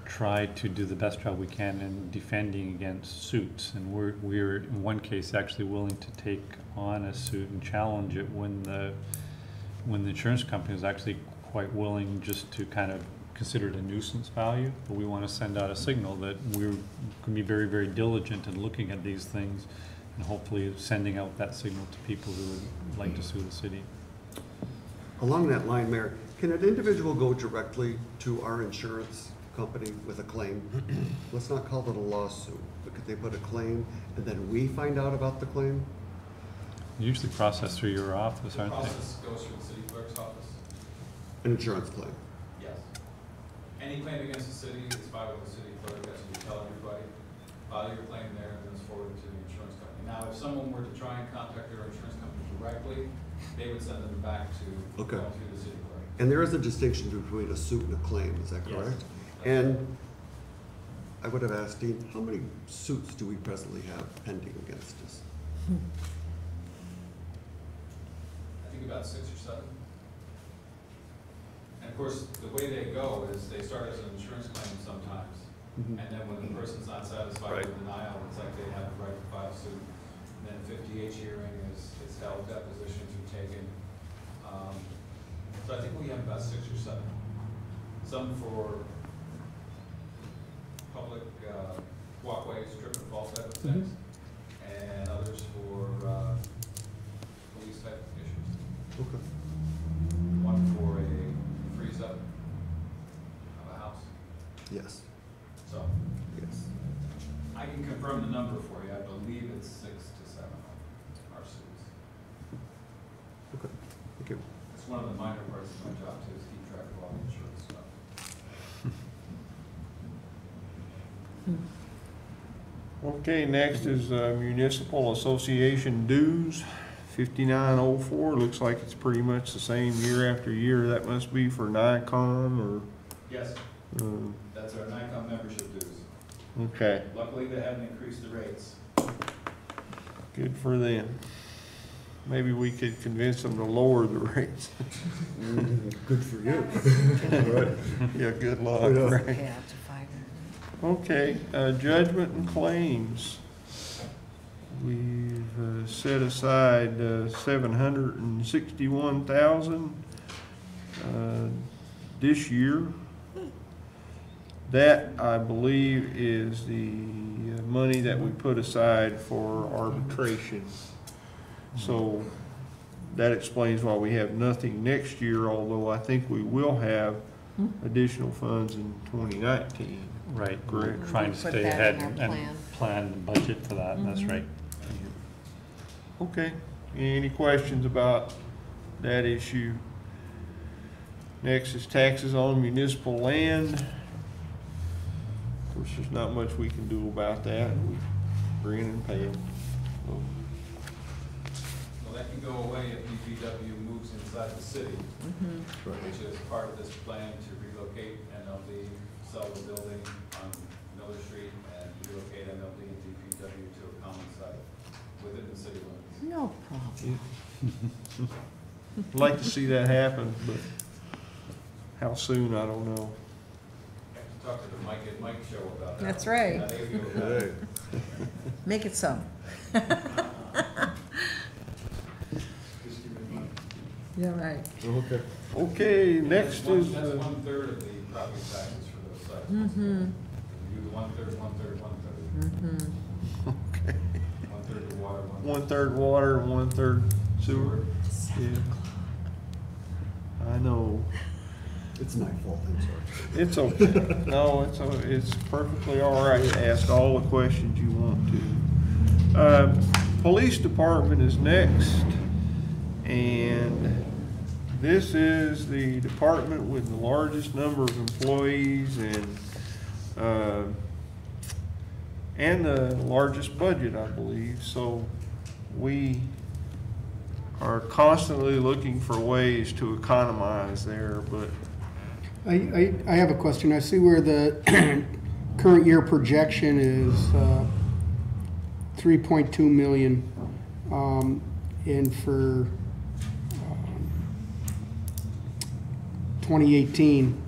try to do the best job we can in defending against suits. And we're in one case actually willing to take on a suit and challenge it when the insurance company is actually quite willing just to kind of consider it a nuisance value. But we want to send out a signal that we're going to be very, very diligent in looking at these things and hopefully sending out that signal to people who would like to sue the city. Along that line, Mayor, Can an individual go directly to our insurance company with a claim? Let's not call it a lawsuit, but could they put a claim and then we find out about the claim? Usually processed through your office, aren't The they? process goes through the city clerk's office. An insurance claim? Yes. Any claim against the city is filed with the city clerk, that's what we tell everybody. File your claim there, and then it's forwarded to the insurance company. Now, if someone were to try and contact their insurance company directly, they would send them back to, Okay. go through the city clerk. And there is a distinction between a suit and a claim, is that Yes. correct? And I would have asked Dean, how many suits do we presently have pending against us? I think about 6 or 7. And of course, the way they go is they start as an insurance claim sometimes. Mhm. And then when the person's not satisfied Right. with denial, it's like they have the right to file suit. And then 50H hearing is held, depositions are taken. So I think we have about 6 or 7. Some for public walkways, trip and fall type of things, and others for police type issues. Okay. One for a freeze up of a house. Yes. So Yes. I can confirm the number for you. I believe it's 6 to 7 are suits. Okay. Thank you. It's one of the minor parts of my job too, is keep track of all the insurance stuff. Okay, next is Municipal Association dues, 5904. Looks like it's pretty much the same year after year. That must be for NICOM or, Yes, that's our NICOM membership dues. okay, Luckily, they haven't increased the rates. good for them. Maybe we could convince them to lower the rates. Good for you. Yeah, good luck, Yeah. right? Pay out to 5. Okay, judgment and claims. We've set aside 761,000 this year. That, I believe, is the money that we put aside for arbitration. So that explains why we have nothing next year, although I think we will have additional funds in 2019. Right, we're Correct. trying to Put stay that ahead in our and plan. plan the budget for that, that's right. Okay, any questions about that issue? Next is taxes on municipal land. Of course, there's not much we can do about that. We bring it and pay it. So, Well, that can go away if DPW moves inside the city, which is part of this plan to relocate MLD, sell the building on Miller Street, and relocate MLD and DPW to a common site within the city limits. No problem. I'd like to see that happen, but how soon, I don't know. I have to talk to the Mike and Mike show about that. That's right. How they feel about it. Make it so. Yeah, right. Okay. Okay, next That's is, that's 1/3 of the property taxes for those sites. Mm-hmm. We do the 1/3, 1/3, 1/3. Mm-hmm. okay, 1/3 the water, 1/3. 1/3 water and 1/3 sewer. Yeah. I know. It's my fault, I'm sorry. It's okay. No, it's perfectly all right to ask all the questions you want to. Police department is next. And this is the department with the largest number of employees and the largest budget, I believe. So we are constantly looking for ways to economize there, but I have a question. I see where the current year projection is 3.2 million, and for 2018,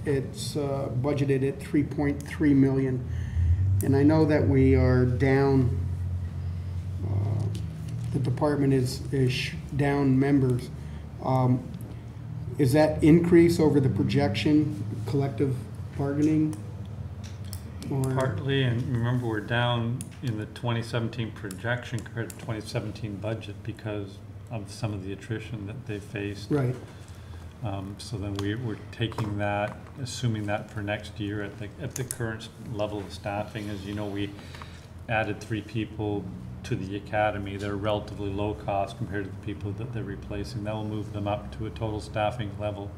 it's budgeted at 3.3 million. And I know that we are down, the department is down members. Is that increase over the projection, collective bargaining? Or Partly, and remember, we're down in the 2017 projection compared to 2017 budget because of some of the attrition that they faced. right. So then we're taking that, assuming that for next year at the current level of staffing. As you know, we added 3 people to the academy. They're relatively low cost compared to the people that they're replacing. That will move them up to a total staffing level.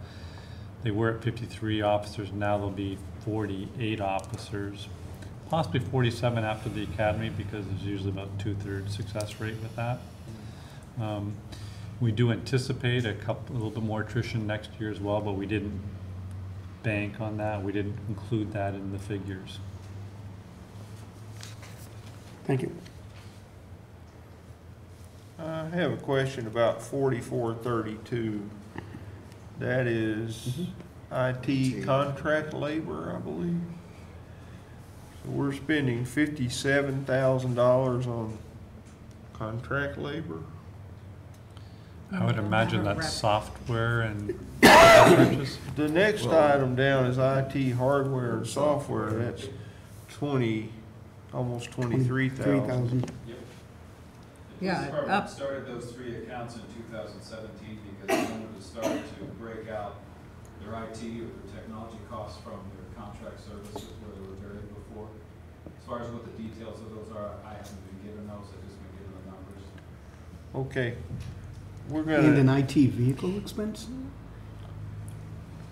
They were at 53 officers, now they'll be 48 officers, possibly 47 after the academy, because there's usually about 2/3 success rate with that. We do anticipate a little bit more attrition next year as well, but we didn't bank on that. We didn't include that in the figures. Thank you. I have a question about 4432. That is IT contract labor, I believe. So we're spending $57,000 on contract labor. I would imagine that's software and purchase. The next item down is IT hardware and software. That's almost 23,000. Yep. The Yeah, police department up. started those 3 accounts in 2017 because they wanted to start to break out their IT or their technology costs from their contract services where they were buried before. As far as what the details of those are, I haven't been given those, I've just been given the numbers. Okay. We're And an gonna, IT vehicle expense?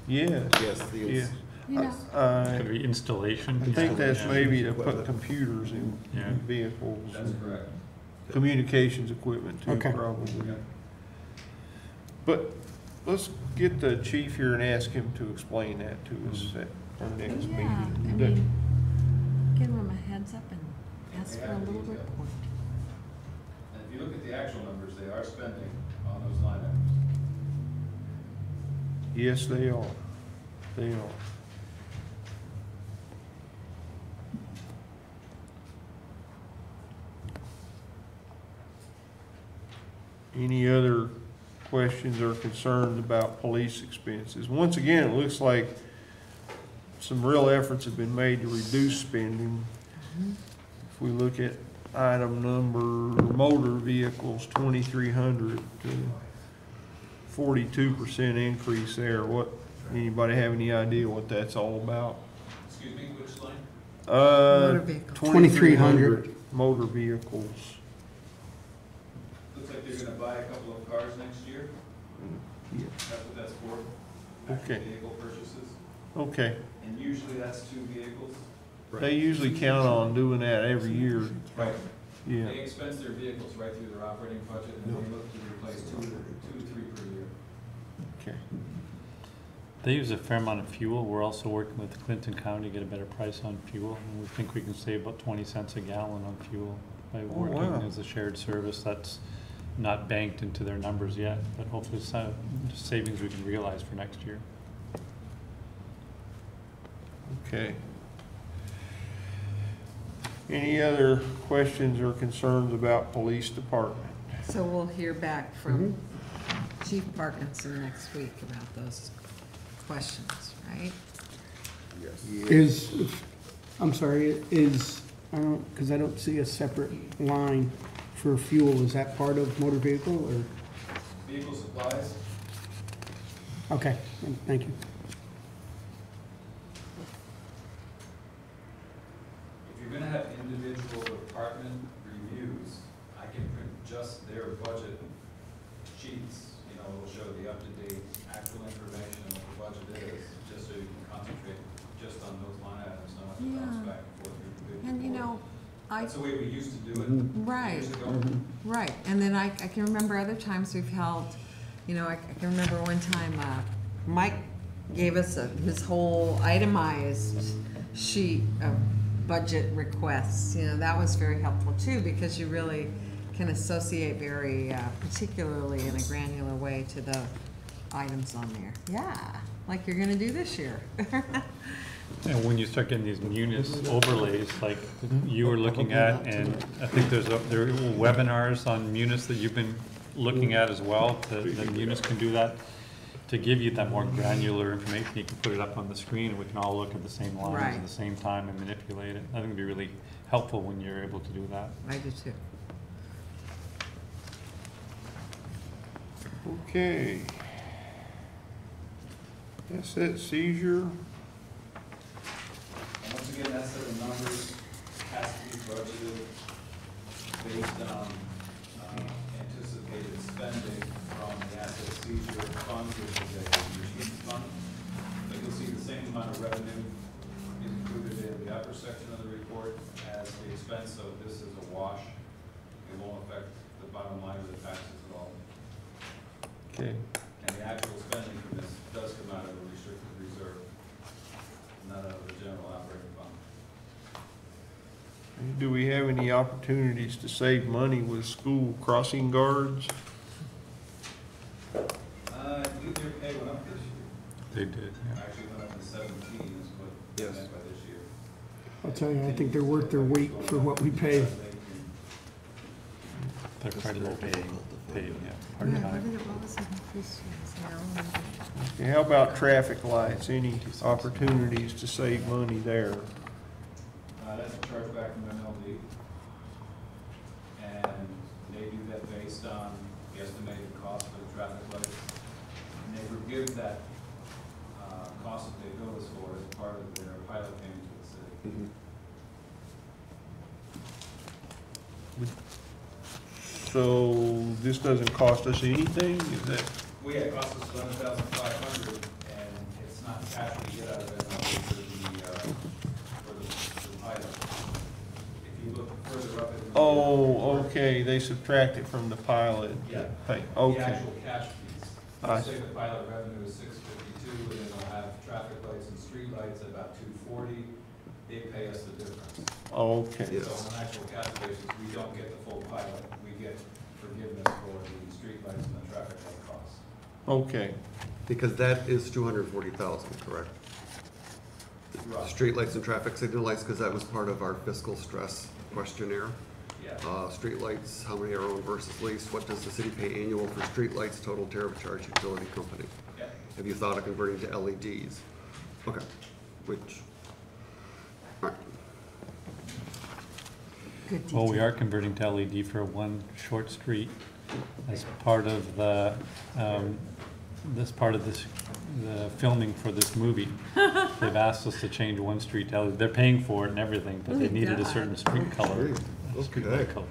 yes. Yes, Yeah. You know, Could be installation. I think that's Yeah. maybe to put computers in Yeah. vehicles. That's correct. Communications equipment too, Okay. probably. But let's get the chief here and ask him to explain that to us at our next yeah, I meeting. mean, give them a heads up and ask for a little report. And if you look at the actual numbers, they are spending on those line items. Yes, they are. They are. Any other questions or concerns about police expenses? Once again, it looks like some real efforts have been made to reduce spending. If we look at item number motor vehicles, 2,300 to 42% increase there. Anybody have any idea what that's all about? Excuse me, which line? Motor vehicle. 2,300 motor vehicles. Looks like they're gonna buy a couple of cars next year. Yeah. That's what that's for. Actual Okay. vehicle purchases. Okay. And usually that's 2 vehicles. They usually count on doing that every year. Right. Yeah. They expense their vehicles right through their operating budget, and they look to replace 2 to 3 per year. Okay. They use a fair amount of fuel. We're also working with Clinton County to get a better price on fuel. And we think we can save about 20 cents a gallon on fuel by working wow. as a shared service. That's not banked into their numbers yet, but hopefully some savings we can realize for next year. Okay. Any other questions or concerns about police department? So we'll hear back from Chief Parkinson next week about those questions, right? Yes. I'm sorry, because I don't see a separate line for fuel. Is that part of motor vehicle or? Vehicle supplies, Okay, thank you. if you're gonna have individual department reviews, I can print just their budget sheets. You know, it'll show the up-to-date actual information of what the budget is, just so you can concentrate just on those line items, not have to bounce Yeah. back and forth through the And you know, That's the way we used to do it right, years ago. right. And then I can remember other times we've held, you know, I can remember one time, Mike gave us his whole itemized sheet of budget requests. You know, that was very helpful too, because you really can associate very particularly in a granular way to the items on there. Yeah, like you're gonna do this year. And when you start getting these munis overlays, like you were looking at, and I think there are webinars on munis that you've been looking at as well, that munis can do that, to give you that more granular information. You can put it up on the screen and we can all look at the same lines Right. at the same time and manipulate it. I think it'd be really helpful when you're able to do that. I do too. Okay. Asset seizure. And once again, that set of numbers has to be budgeted based on anticipated spending from the asset seizure fund, which is a machine fund. But you'll see the same amount of revenue is included in the upper section of the report as the expense, so this is a wash. It won't affect the bottom line of the taxes at all. Okay. And the actual spending from this does come out of a restricted reserve, not out of the general operating fund. Do we have any opportunities to save money with school crossing guards? I believe their pay went up this year. They did, yeah. Actually went up in 17 is what they meant by this year. I'll tell you, I think they're worth their weight for what we pay. They're quite a little paid, yeah, part-time. Okay, how about traffic lights? Any opportunities to save money there? That's a chargeback from MLD. And they do that based on the estimated cost for the traffic lights. And they forgive that cost that they bill us for as part of their pilot payment to the city. So this doesn't cost us anything? Is that? Well, yeah, it costs us $11,500, and it's not cash we get out of it for the pilot. If you look further up in the Okay, they subtract it from the pilot. Yeah. Pay. The Okay. actual cash piece. Let's say the pilot revenue is $652, and then they'll have traffic lights and street lights at about $240. They pay us the difference. Okay. So on an actual cash basis, we don't get the full pilot. We get forgiveness for the street lights and the traffic light costs. Okay. Because that is 240,000, correct? Right. Street lights and traffic signal lights, because that was part of our fiscal stress questionnaire. Yeah. Street lights, how many are owned versus leased? What does the city pay annual for street lights, total tariff charge utility company? Yeah. Have you thought of converting to LEDs? Okay, which, all right. Good Well, we detail. are converting to LED for one short street as part of the, the filming for this movie. They've asked us to change one street to LED. They're paying for it and everything, but they needed a certain street color. Street light color.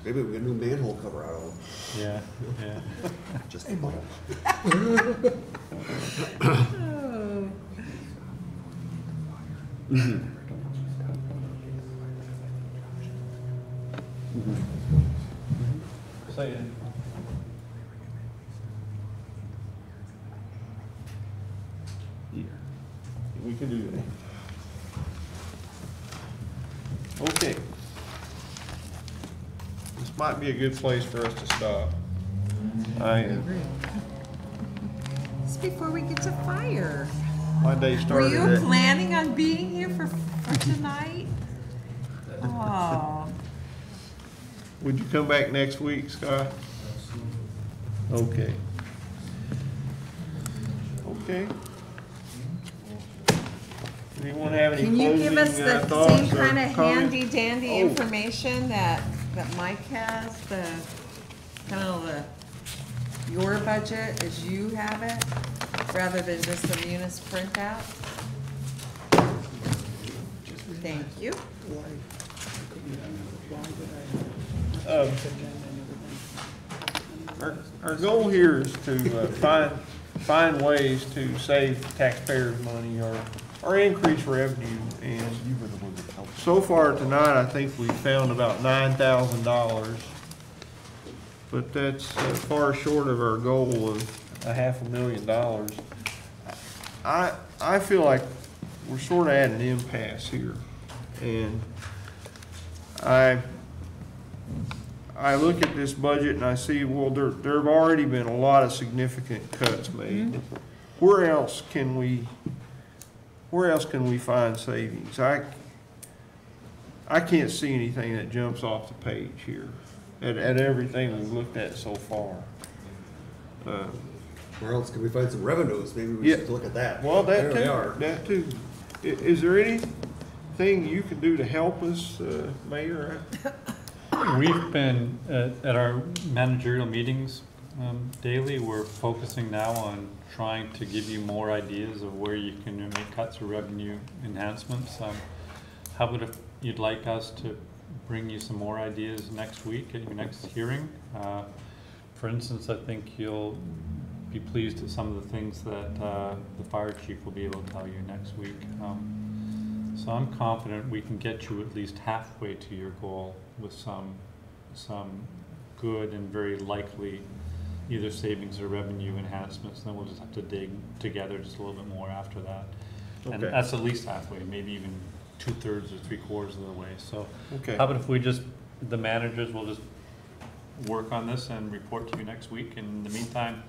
Maybe we get a new manhole cover out of them. Yeah, yeah. Just kidding. Say it. Yeah, we can do that. Okay. This might be a good place for us to stop. Just before we get to fire. My day Were started you at. planning on being here for tonight? Oh. Would you come back next week, Scott? Okay. Okay. Anyone have any Can you give us closing, the thoughts same or kind of comments? handy dandy Oh. information that Mike has, the, kind of your budget as you have it, rather than just the munis printout? Thank you. Our goal here is to find ways to save taxpayers' money or increase revenue. And so far tonight, I think we found about $9,000, but that's far short of our goal of $500,000. I feel like we're sort of at an impasse here, and I look at this budget and I see, well, there have already been a lot of significant cuts made. Mm-hmm. Where else can we find savings? I can't see anything that jumps off the page here at everything we've looked at so far. Where else can we find some revenues? Maybe we should look at that. Well, There we are. that too. Is there anything you can do to help us, Mayor? We've been, at our managerial meetings, daily. We're focusing now on trying to give you more ideas of where you can make cuts or revenue enhancements. How about if you'd like us to bring you some more ideas next week at your next hearing? For instance, I think you'll be pleased at some of the things that the fire chief will be able to tell you next week. So I'm confident we can get you at least halfway to your goal with some good and very likely either savings or revenue enhancements. And then we'll just have to dig together just a little bit more after that. And Okay. that's at least halfway, maybe even 2/3 or 3/4 of the way. So Okay. how about if we just, the managers will just work on this and report to you next week. And in the meantime,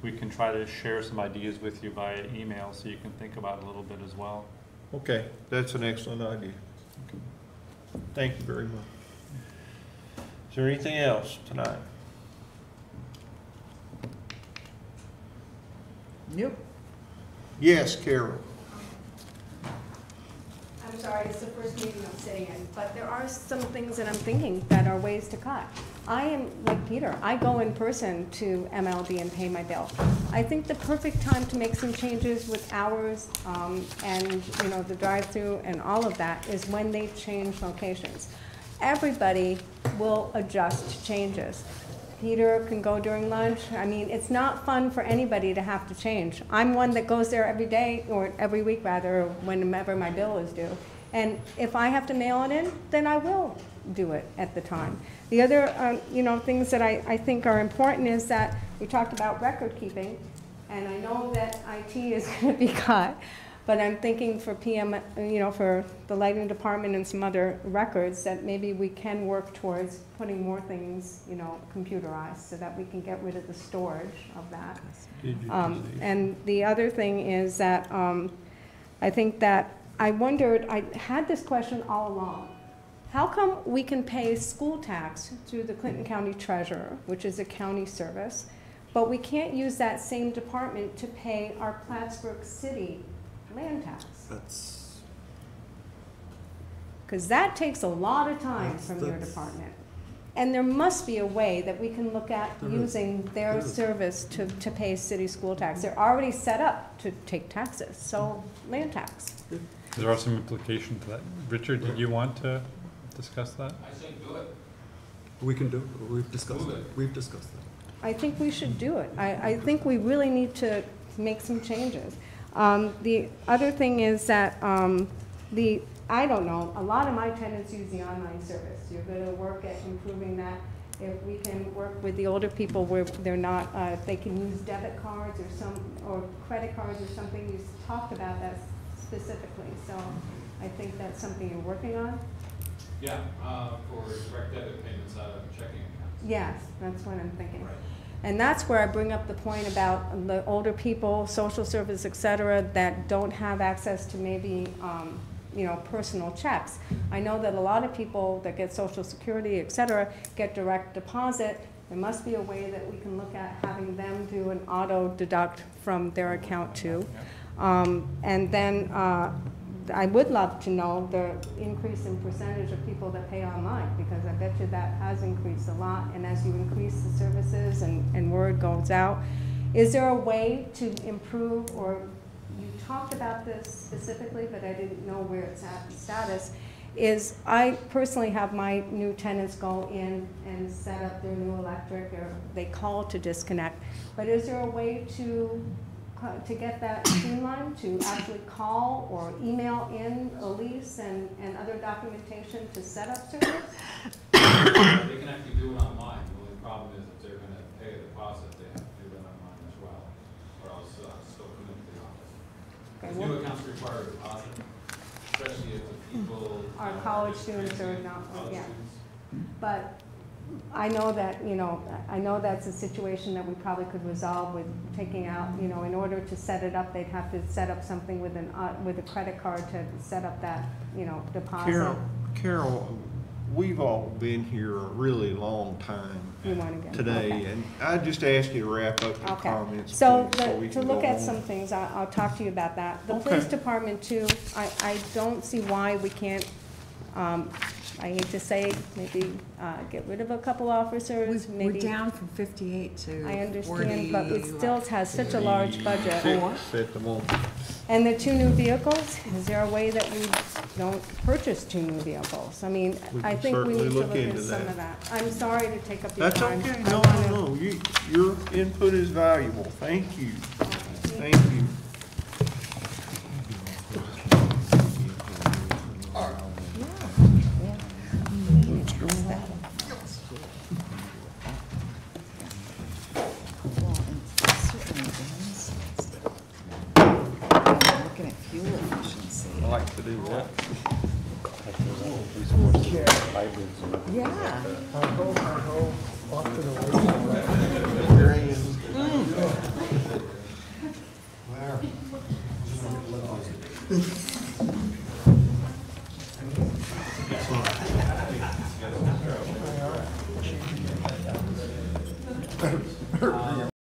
we can try to share some ideas with you via email so you can think about it a little bit as well. Okay, that's an excellent idea. Thank you very much. Is there anything else tonight? Nope. Yes, Carol. I'm sorry, it's the first meeting I'm sitting in, but there are some things that I'm thinking that are ways to cut. I am like Peter, I go in person to MLD and pay my bill. I think the perfect time to make some changes with hours and the drive-through and all of that is when they change locations. Everybody will adjust to changes. Peter can go during lunch. I mean, it's not fun for anybody to have to change. I'm one that goes there every day, or every week rather, whenever my bill is due. And if I have to mail it in, then I will do it at the time. The other, things that I think are important is that we talked about record keeping, and I know that IT is going to be cut, but I'm thinking for PM, for the lighting department and some other records that maybe we can work towards putting more things, computerized so that we can get rid of the storage of that. And the other thing is that I think that I wondered, I had this question all along. How come we can pay school tax through the Clinton County Treasurer, which is a county service, but we can't use that same department to pay our Plattsburgh City land tax? That's, because that takes a lot of time from your department. And there must be a way that we can look at using their service to pay city school tax. They're already set up to take taxes, so land tax. There are some implications to that. Richard, did you want to discuss that? I think do it. we can do it. We've discussed it. We've discussed that. I think we should do it. I think we really need to make some changes. The other thing is that I don't know, a lot of my tenants use the online service. You're going to work at improving that. If we can work with the older people where they're not, if they can use debit cards or credit cards or something, you talked about that specifically. So I think that's something you're working on. Yeah, for direct debit payments out of checking accounts. Yes, that's what I'm thinking. Right. And that's where I bring up the point about the older people, social service, et cetera, that don't have access to maybe, personal checks. I know that a lot of people that get Social Security, et cetera, get direct deposit. There must be a way that we can look at having them do an auto deduct from their account too. And then I would love to know the increase in percentage of people that pay online, because I bet you that has increased a lot. And as you increase the services and word goes out, is there a way to improve, or you talked about this specifically, but I didn't know where it's at in status, is I personally have my new tenants go in and set up their new electric, or they call to disconnect. But is there a way to get that streamlined, to actually call or email in a lease and other documentation to set up service? They can actually do it online. The only problem is if they're going to pay a deposit, they have to do it online as well, or else still come into the office. Okay, New accounts require a deposit, especially if the people our college students are not, yeah. But I know that, I know that's a situation that we probably could resolve with taking out, in order to set it up, they'd have to set up something with with a credit card to set up that, deposit. Carol, we've all been here a really long time today, okay. And I just ask you to wrap up your Okay. comments. So please, we to can look go at on. some things, I'll talk to you about that. The Okay. police department too, I don't see why we can't I hate to say, maybe get rid of a couple officers, We're maybe. down from 58 to 40. I understand, but it still has such a large budget. Six at the moment. And the 2 new vehicles, is there a way that we don't purchase 2 new vehicles? I mean, We I can think we certainly need to look look at into some that. of that. I'm sorry to take up your That's time. okay, I no, wanna- no, no, your input is valuable, thank you, thank you. Looking at fuel efficiency. I like to do that. Yeah.